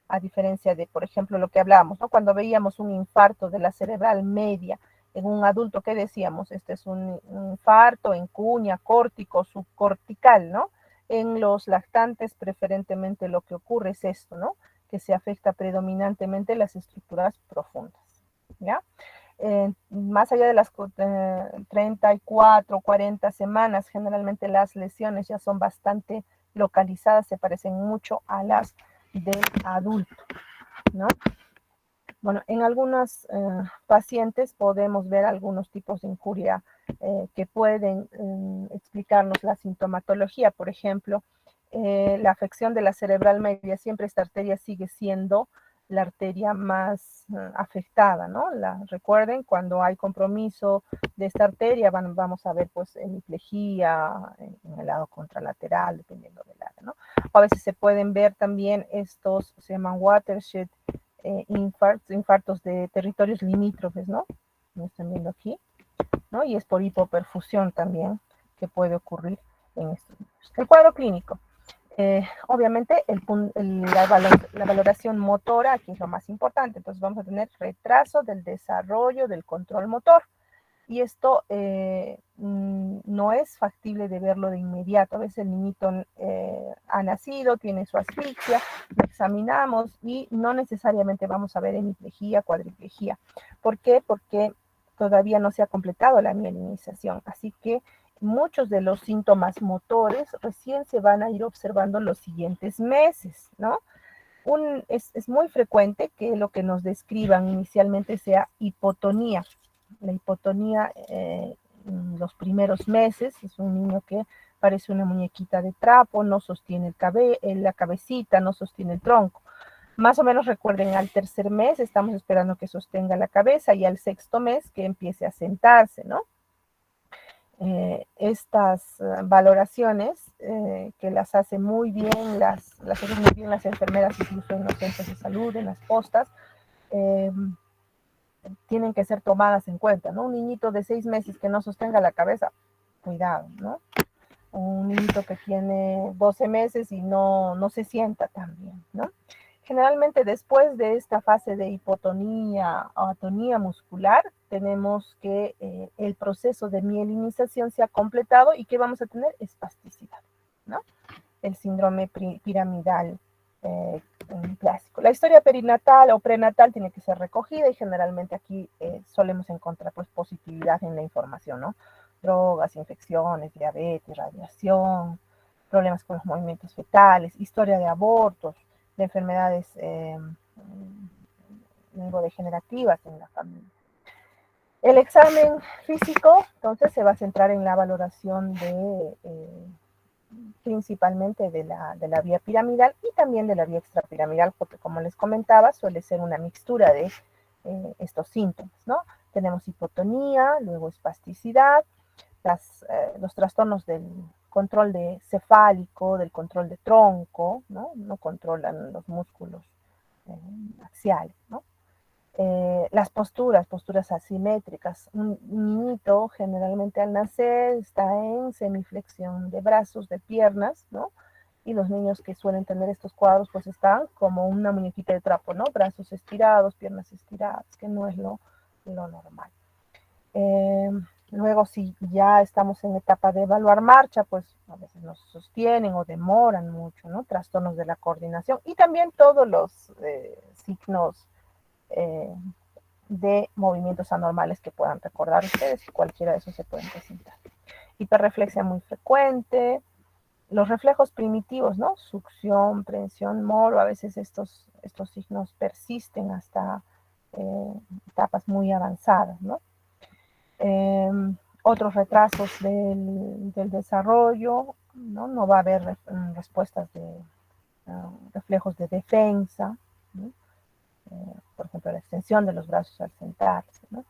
A diferencia de, por ejemplo, lo que hablábamos, ¿no? Cuando veíamos un infarto de la cerebral media en un adulto, ¿qué decíamos? Este es un infarto en cuña, córtico, subcortical, ¿no? En los lactantes, preferentemente lo que ocurre es esto, ¿no? Que se afecta predominantemente las estructuras profundas, ¿ya? Más allá de las 34, 40 semanas, generalmente las lesiones ya son bastante localizadas, se parecen mucho a las del adulto, ¿no? Bueno, en algunos pacientes podemos ver algunos tipos de injuria que pueden explicarnos la sintomatología. Por ejemplo, la afección de la cerebral media, siempre esta arteria sigue siendo la arteria más afectada, ¿no? Recuerden, cuando hay compromiso de esta arteria, vamos a ver pues hemiplegia en el lado contralateral, dependiendo del área, ¿no? O a veces se pueden ver también estos, se llaman watershed infartos de territorios limítrofes, ¿no? Como están viendo aquí, ¿no? Y es por hipoperfusión también que puede ocurrir en estos niños. El cuadro clínico. Obviamente la valoración motora aquí es lo más importante, entonces vamos a tener retraso del desarrollo del control motor y esto no es factible de verlo de inmediato. A veces el niñito ha nacido, tiene su asfixia, lo examinamos y no necesariamente vamos a ver hemiplegia, cuadriplegia. ¿Por qué? Porque todavía no se ha completado la mielinización, así que muchos de los síntomas motores recién se van a ir observando los siguientes meses, ¿no? Es muy frecuente que lo que nos describan inicialmente sea hipotonía. La hipotonía los primeros meses es un niño que parece una muñequita de trapo, no sostiene la cabecita, no sostiene el tronco. Más o menos recuerden, al tercer mes estamos esperando que sostenga la cabeza y al sexto mes que empiece a sentarse, ¿no? Estas valoraciones que las hacen muy bien las enfermeras, incluso en los centros de salud, en las postas, tienen que ser tomadas en cuenta, ¿no? Un niñito de 6 meses que no sostenga la cabeza, cuidado, ¿no? un niñito que tiene 12 meses y no se sienta tan bien, ¿no? Generalmente después de esta fase de hipotonía o atonía muscular, tenemos que el proceso de mielinización se ha completado y que vamos a tener espasticidad, ¿no? El síndrome piramidal clásico. La historia perinatal o prenatal tiene que ser recogida y generalmente aquí solemos encontrar pues positividad en la información, ¿no? Drogas, infecciones, diabetes, radiación, problemas con los movimientos fetales, historia de abortos, de enfermedades neurodegenerativas en la familia. El examen físico, entonces, se va a centrar en la valoración de principalmente de la vía piramidal y también de la vía extrapiramidal, porque como les comentaba, suele ser una mixtura de estos síntomas, ¿no? Tenemos hipotonía, luego espasticidad, los trastornos del control cefálico, del control de tronco, ¿no? No controlan los músculos axiales, ¿no? Las posturas asimétricas. Un niñito generalmente al nacer está en semiflexión de brazos, de piernas, ¿no? Y los niños que suelen tener estos cuadros pues están como una muñequita de trapo, ¿no? Brazos estirados, piernas estiradas, que no es lo normal. Luego, si ya estamos en etapa de evaluar marcha, pues a veces nos sostienen o demoran mucho, ¿no? Trastornos de la coordinación y también todos los signos de movimientos anormales que puedan recordar ustedes, y cualquiera de esos se pueden presentar. Hiperreflexia muy frecuente, los reflejos primitivos, ¿no? Succión, prensión, moro, a veces estos signos persisten hasta etapas muy avanzadas, ¿no? Otros retrasos del desarrollo, ¿no? No va a haber respuestas de reflejos de defensa, ¿no? Por ejemplo, la extensión de los brazos al sentarse, ¿no?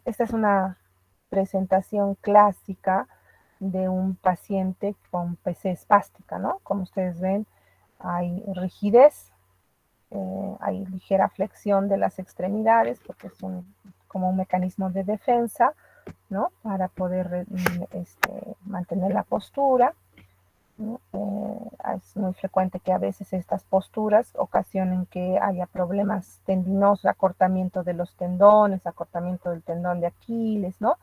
Esta es una presentación clásica de un paciente con PC espástica, ¿no? Como ustedes ven, hay rigidez, hay ligera flexión de las extremidades, porque es como un mecanismo de defensa, ¿no? Para poder mantener la postura. ¿No? Es muy frecuente que a veces estas posturas ocasionen que haya problemas tendinosos, acortamiento de los tendones, acortamiento del tendón de Aquiles, ¿no?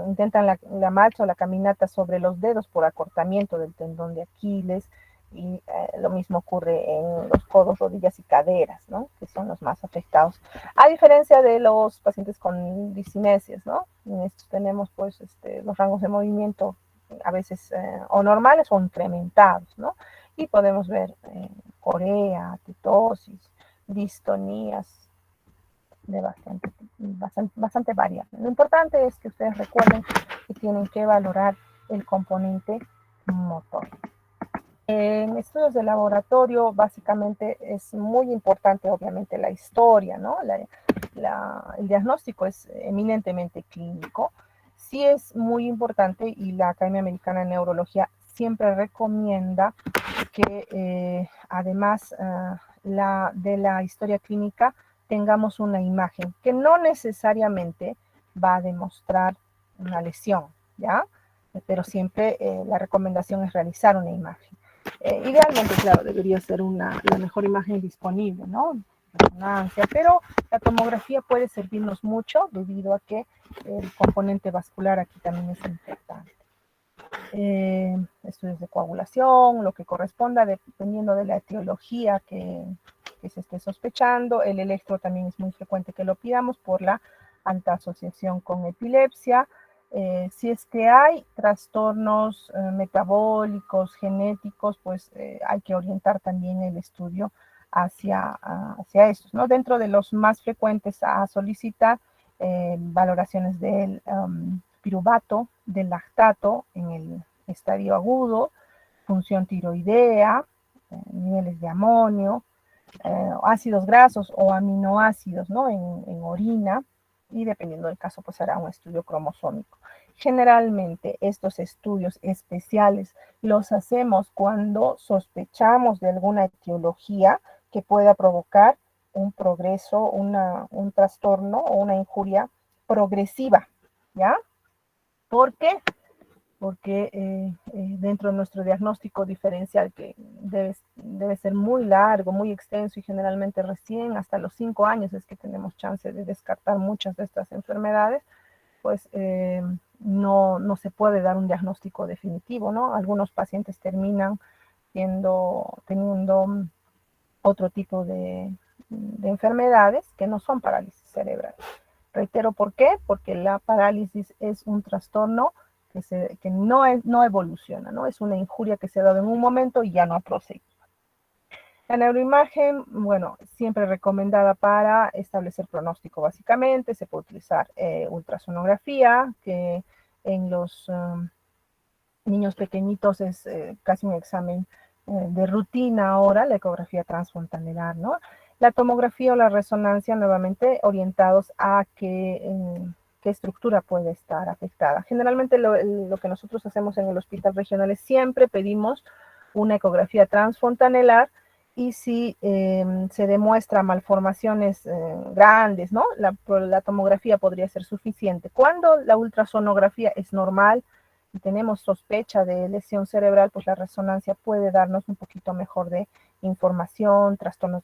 Intentan la marcha o la caminata sobre los dedos por acortamiento del tendón de Aquiles, y lo mismo ocurre en los codos, rodillas y caderas, ¿no? Que son los más afectados. A diferencia de los pacientes con discinesias, ¿no? En estos tenemos pues los rangos de movimiento a veces o normales o incrementados, ¿no? Y podemos ver corea, tetosis, distonías de bastante variable. Lo importante es que ustedes recuerden que tienen que valorar el componente motor. En estudios de laboratorio, básicamente es muy importante, obviamente, la historia, ¿no? El diagnóstico es eminentemente clínico. Sí es muy importante, y la Academia Americana de Neurología siempre recomienda que además de la historia clínica tengamos una imagen que no necesariamente va a demostrar una lesión, ¿ya? Pero siempre la recomendación es realizar una imagen. Idealmente, claro, debería ser la mejor imagen disponible, ¿no? Resonancia, pero la tomografía puede servirnos mucho debido a que el componente vascular aquí también es importante. Estudios de coagulación, lo que corresponda dependiendo de la etiología que se esté sospechando. El electro también es muy frecuente que lo pidamos por la alta asociación con epilepsia. Si es que hay trastornos metabólicos, genéticos, pues hay que orientar también el estudio hacia estos, ¿no? Dentro de los más frecuentes a solicitar, valoraciones del piruvato, del lactato en el estadio agudo, función tiroidea, niveles de amonio, ácidos grasos o aminoácidos, ¿no? en orina, y dependiendo del caso, pues hará un estudio cromosómico. Generalmente estos estudios especiales los hacemos cuando sospechamos de alguna etiología que pueda provocar un progreso, un trastorno o una injuria progresiva, ¿ya? ¿Por qué? Porque dentro de nuestro diagnóstico diferencial, que debe ser muy largo, muy extenso y generalmente recién hasta los 5 años es que tenemos chance de descartar muchas de estas enfermedades, pues no se puede dar un diagnóstico definitivo, ¿no? Algunos pacientes terminan teniendo otro tipo de enfermedades que no son parálisis cerebral. Reitero, ¿por qué? Porque la parálisis es un trastorno que no evoluciona, ¿no? Es una injuria que se ha dado en un momento y ya no ha proseguido. La neuroimagen, bueno, siempre recomendada para establecer pronóstico básicamente. Se puede utilizar ultrasonografía, que en los niños pequeñitos es casi un examen de rutina ahora, la ecografía transfrontalar, ¿no? La tomografía o la resonancia, nuevamente orientados a qué estructura puede estar afectada. Generalmente lo que nosotros hacemos en el hospital regional es siempre pedimos una ecografía transfrontalar, y si se demuestra malformaciones grandes, ¿no? La tomografía podría ser suficiente. Cuando la ultrasonografía es normal y tenemos sospecha de lesión cerebral, pues la resonancia puede darnos un poquito mejor de información, trastornos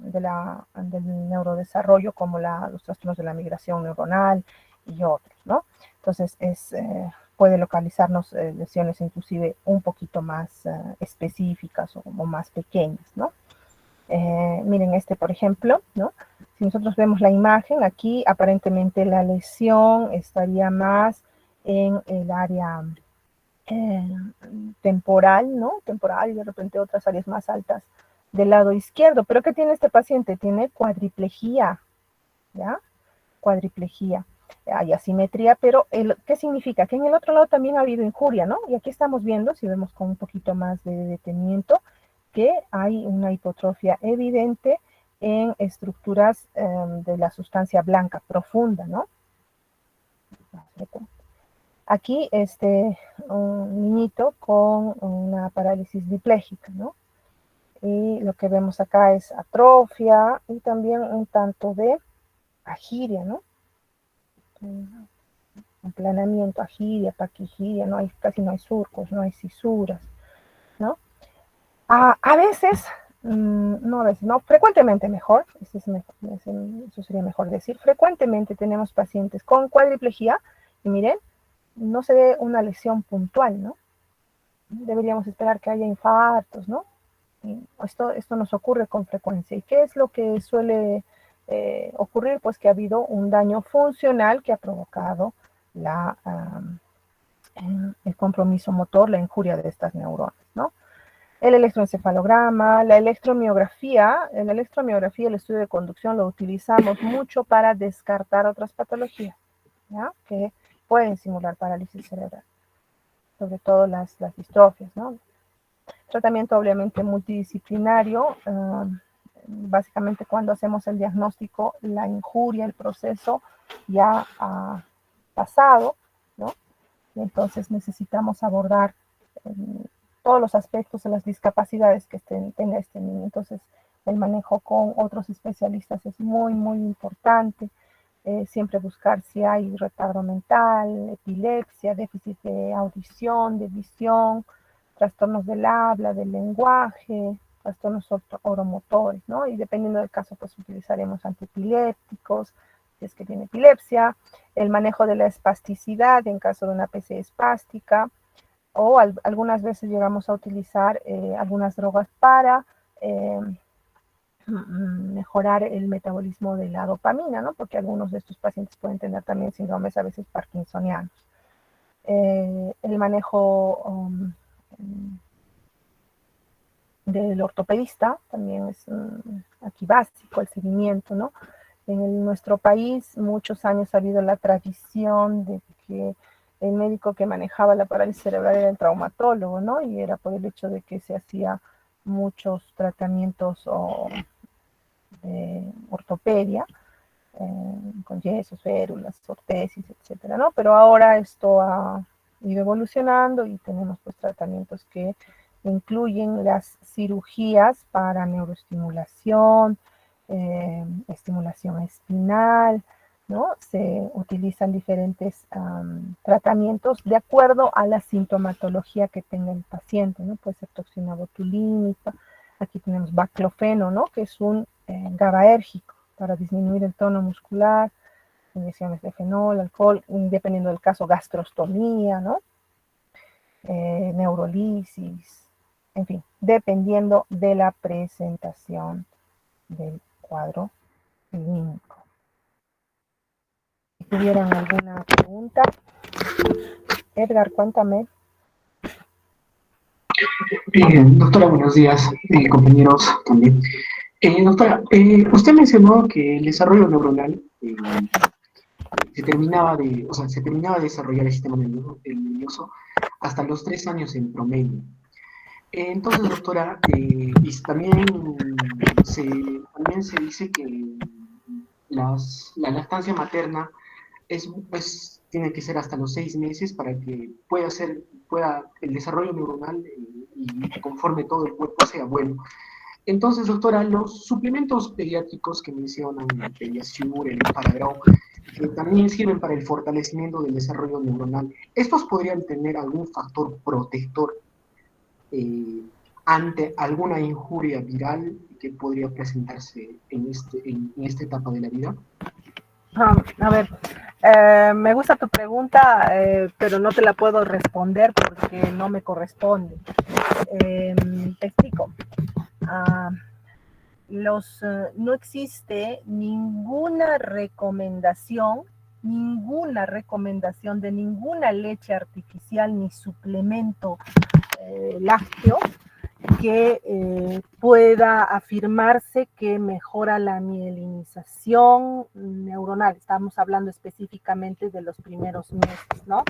del neurodesarrollo, como los trastornos de la migración neuronal y otros, ¿no? Entonces, puede localizarnos lesiones inclusive un poquito más específicas o más pequeñas, ¿no? Miren por ejemplo, ¿no? Si nosotros vemos la imagen, aquí aparentemente la lesión estaría más en el área temporal, ¿no? Temporal, y de repente otras áreas más altas del lado izquierdo. ¿Pero qué tiene este paciente? Tiene cuadriplejía, ¿ya? Cuadriplejía. Hay asimetría, pero ¿qué significa? Que en el otro lado también ha habido injuria, ¿no? Y aquí estamos viendo, si vemos con un poquito más de detenimiento, que hay una hipotrofia evidente en estructuras de la sustancia blanca profunda, ¿no? Aquí un niñito con una parálisis diplégica, ¿no? Y lo que vemos acá es atrofia y también un tanto de agiria, ¿no? Aplanamiento, agiria, paquigiria, casi no hay surcos, no hay cisuras, ¿no? A veces, no a veces, no, frecuentemente mejor, eso sería mejor decir, frecuentemente tenemos pacientes con cuadriplejía y miren, no se ve una lesión puntual, ¿no? Deberíamos esperar que haya infartos, ¿no? Esto nos ocurre con frecuencia. ¿Y qué es lo que suele ocurrir? Pues que ha habido un daño funcional que ha provocado el compromiso motor, la injuria de estas neuronas, ¿no? El electroencefalograma, la electromiografía. En la electromiografía, el estudio de conducción lo utilizamos mucho para descartar otras patologías, ¿ya? Que pueden simular parálisis cerebral, sobre todo las distrofias, ¿no? Tratamiento obviamente multidisciplinario. Básicamente cuando hacemos el diagnóstico, la injuria, el proceso ya ha pasado, ¿no? Y entonces necesitamos abordar todos los aspectos de las discapacidades que tenga este niño. Entonces, el manejo con otros especialistas es muy, muy importante. Siempre buscar si hay retardo mental, epilepsia, déficit de audición, de visión, trastornos del habla, del lenguaje, trastornos oromotores, ¿no? Y dependiendo del caso, pues utilizaremos antiepilépticos, si es que tiene epilepsia, el manejo de la espasticidad en caso de una PC espástica, o algunas veces llegamos a utilizar algunas drogas para mejorar el metabolismo de la dopamina, ¿no? Porque algunos de estos pacientes pueden tener también síndromes a veces parkinsonianos. El manejo del ortopedista también es aquí básico, el seguimiento, ¿no? En nuestro país muchos años ha habido la tradición de que el médico que manejaba la parálisis cerebral era el traumatólogo, ¿no? Y era por el hecho de que se hacía muchos tratamientos de ortopedia, con yesos, férulas, ortesis, etcétera, ¿no? Pero ahora esto ha ido evolucionando y tenemos pues tratamientos que incluyen las cirugías para neuroestimulación, estimulación espinal, ¿no? Se utilizan diferentes tratamientos de acuerdo a la sintomatología que tenga el paciente, ¿no? Puede ser toxina botulínica, aquí tenemos baclofeno, ¿no? Que es un GABAérgico para disminuir el tono muscular, inyecciones de fenol, alcohol, dependiendo del caso, gastrostomía, ¿no? Neurolisis, en fin, dependiendo de la presentación del cuadro clínico. Si tuvieran alguna pregunta, Edgar, cuéntame. Doctora, buenos días, compañeros también. Doctora, usted mencionó que el desarrollo neuronal se terminaba de desarrollar el sistema nervioso hasta los 3 años en promedio. Entonces, doctora, y también se dice que la lactancia materna tiene que ser hasta los 6 meses para que pueda el desarrollo neuronal y conforme todo el cuerpo sea bueno. Entonces, doctora, los suplementos pediátricos que mencionan, el Pediasure, el Paragrau, que también sirven para el fortalecimiento del desarrollo neuronal, ¿estos podrían tener algún factor protector ante alguna injuria viral que podría presentarse en esta etapa de la vida? A ver, me gusta tu pregunta, pero no te la puedo responder porque no me corresponde. Te explico. No existe ninguna recomendación de ninguna leche artificial ni suplemento lácteo que pueda afirmarse que mejora la mielinización neuronal. Estamos hablando específicamente de los primeros meses, ¿no?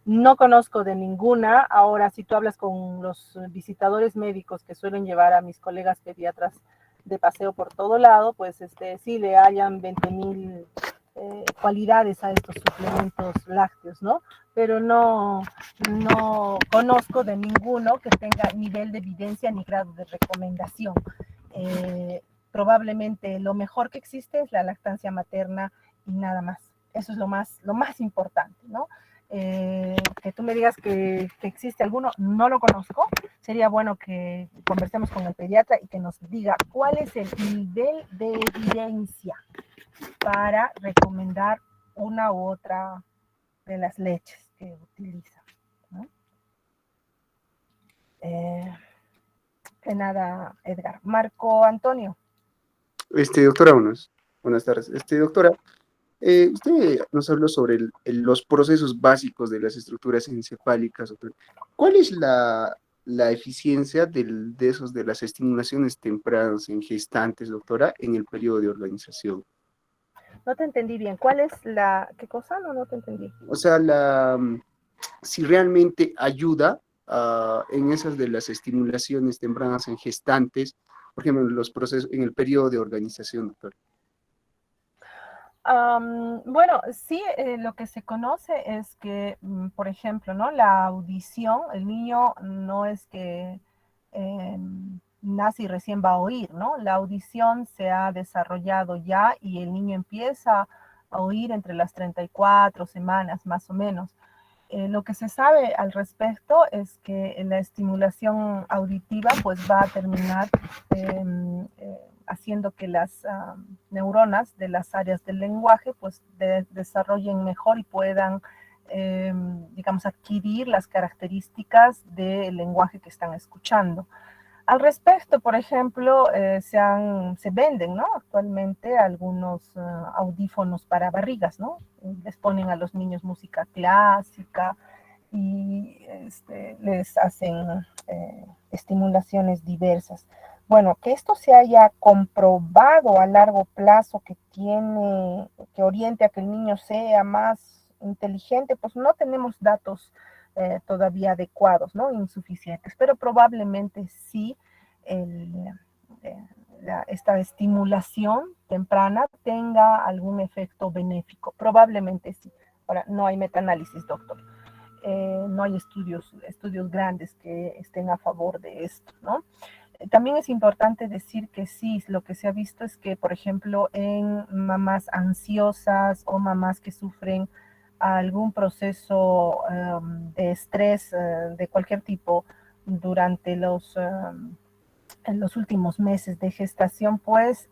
No conozco de ninguna. Ahora, si tú hablas con los visitadores médicos que suelen llevar a mis colegas pediatras de paseo por todo lado, pues sí le hallan 20,000 cualidades a estos suplementos lácteos, ¿no? Pero no conozco de ninguno que tenga nivel de evidencia ni grado de recomendación. Probablemente lo mejor que existe es la lactancia materna y nada más. Eso es lo más importante, ¿no? Que tú me digas que existe alguno, no lo conozco. Sería bueno que conversemos con el pediatra y que nos diga cuál es el nivel de evidencia para recomendar una u otra de las leches que utiliza, ¿no? De nada, Edgar. Marco Antonio. Doctora, buenas tardes. Doctora, usted nos habló sobre los procesos básicos de las estructuras encefálicas, doctora. ¿Cuál es la eficiencia de las estimulaciones tempranas en gestantes, doctora, en el periodo de organización? No te entendí bien. ¿Cuál es qué cosa? No te entendí. O sea, si realmente ayuda en esas de las estimulaciones tempranas en gestantes, por ejemplo, en los procesos, en el periodo de organización, doctora. Bueno, sí, lo que se conoce es que, por ejemplo, ¿no? La audición, el niño no es que nace y recién va a oír, ¿no? La audición se ha desarrollado ya y el niño empieza a oír entre las 34 semanas, más o menos. Lo que se sabe al respecto es que la estimulación auditiva pues va a terminar haciendo que las neuronas de las áreas del lenguaje pues desarrollen mejor y puedan, digamos, adquirir las características del lenguaje que están escuchando. Al respecto, por ejemplo, se venden, ¿no? Actualmente algunos audífonos para barrigas, ¿no? Les ponen a los niños música clásica y les hacen estimulaciones diversas. Bueno, que esto se haya comprobado a largo plazo que oriente a que el niño sea más inteligente, pues no tenemos datos todavía adecuados, ¿no? Insuficientes, pero probablemente sí esta estimulación temprana tenga algún efecto benéfico, probablemente sí. Ahora, no hay metaanálisis, doctor. No hay estudios grandes que estén a favor de esto, ¿no? también es importante decir que sí, lo que se ha visto es que, por ejemplo, en mamás ansiosas o mamás que sufren algún proceso de estrés de cualquier tipo durante en los últimos meses de gestación, pues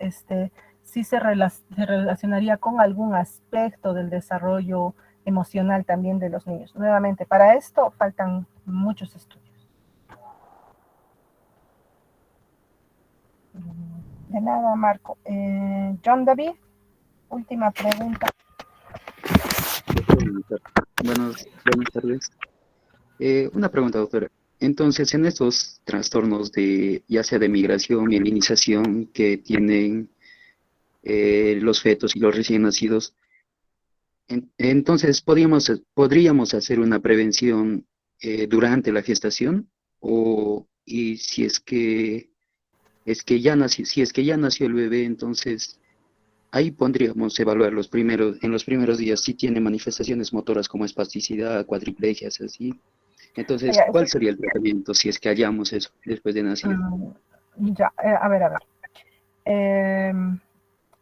sí se relacionaría con algún aspecto del desarrollo emocional también de los niños. Nuevamente, para esto faltan muchos estudios. De nada, Marco. John David, última pregunta. Buenas tardes. Una pregunta, doctora. Entonces, en estos trastornos de, ya sea de migración, mielinización que tienen los fetos y los recién nacidos, entonces podríamos hacer una prevención durante la gestación y si es que ya nació el bebé, entonces ahí podríamos evaluar en los primeros días si tiene manifestaciones motoras como espasticidad, cuadriplegias, así. Entonces, Ya, ¿cuál sería el tratamiento si es que hallamos eso después de nacido? ya, a ver, a ver.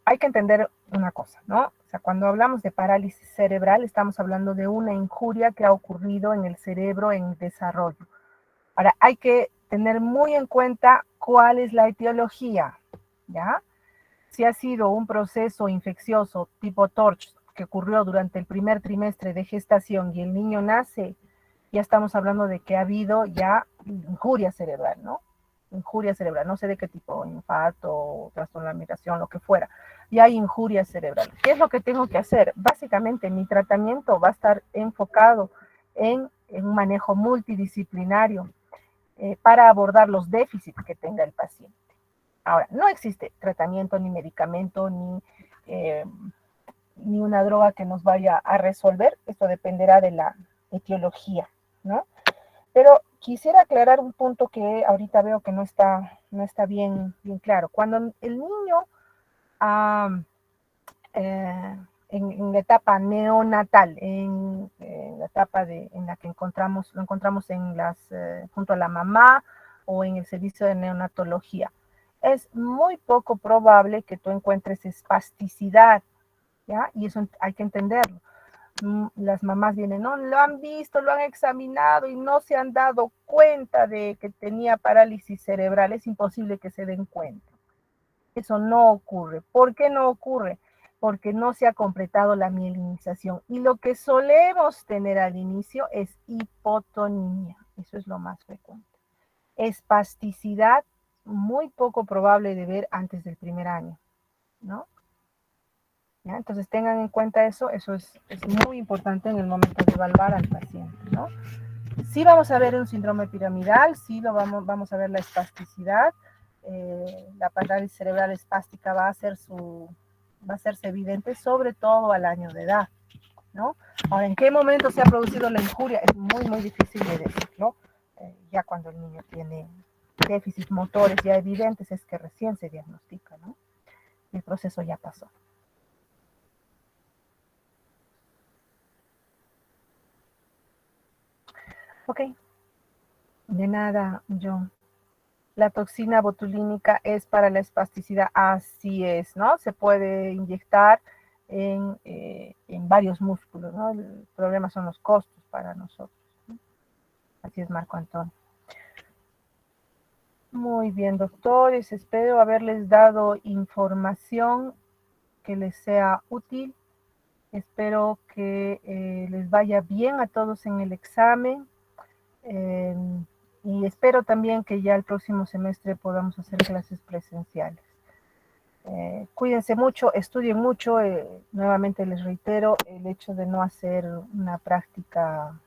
Hay que entender una cosa, ¿no? O sea, cuando hablamos de parálisis cerebral, estamos hablando de una injuria que ha ocurrido en el cerebro en desarrollo. Ahora, hay que tener muy en cuenta cuál es la etiología, ¿ya? Si ha sido un proceso infeccioso tipo TORCH que ocurrió durante el primer trimestre de gestación y el niño nace, ya estamos hablando de que ha habido ya injuria cerebral, ¿no? Injuria cerebral, no sé de qué tipo, infarto, trastorno de la migración, lo que fuera. Ya hay injuria cerebral. ¿Qué es lo que tengo que hacer? Básicamente, mi tratamiento va a estar enfocado en un manejo multidisciplinario para abordar los déficits que tenga el paciente. Ahora, no existe tratamiento, ni medicamento, ni una droga que nos vaya a resolver. Esto dependerá de la etiología, ¿no? Pero quisiera aclarar un punto que ahorita veo que no está bien claro. Cuando el niño en la etapa neonatal, en la etapa en la que lo encontramos junto a la mamá o en el servicio de neonatología, es muy poco probable que tú encuentres espasticidad, ¿ya? Y eso hay que entenderlo. Las mamás vienen, no, lo han visto, lo han examinado y no se han dado cuenta de que tenía parálisis cerebral. Es imposible que se den cuenta. Eso no ocurre. ¿Por qué no ocurre? Porque no se ha completado la mielinización. Y lo que solemos tener al inicio es hipotonía. Eso es lo más frecuente. Espasticidad, muy poco probable de ver antes del primer año, ¿no? ¿Ya? Entonces tengan en cuenta eso es muy importante en el momento de evaluar al paciente, ¿no? Sí vamos a ver un síndrome piramidal, sí vamos a ver la espasticidad, la parálisis cerebral espástica va a hacerse evidente, sobre todo al año de edad, ¿no? Ahora, ¿en qué momento se ha producido la injuria? Es muy, muy difícil de decirlo. Ya cuando el niño tiene déficits motores ya evidentes es que recién se diagnostica, ¿no? El proceso ya pasó. Ok, de nada, John. La toxina botulínica es para la espasticidad, así es, ¿no? Se puede inyectar en varios músculos, ¿no? El problema son los costos para nosotros, ¿no? Así es, Marco Antonio. Muy bien, doctores, espero haberles dado información que les sea útil. Espero que les vaya bien a todos en el examen. Y espero también que ya el próximo semestre podamos hacer clases presenciales. Cuídense mucho, estudien mucho. Nuevamente les reitero, el hecho de no hacer una práctica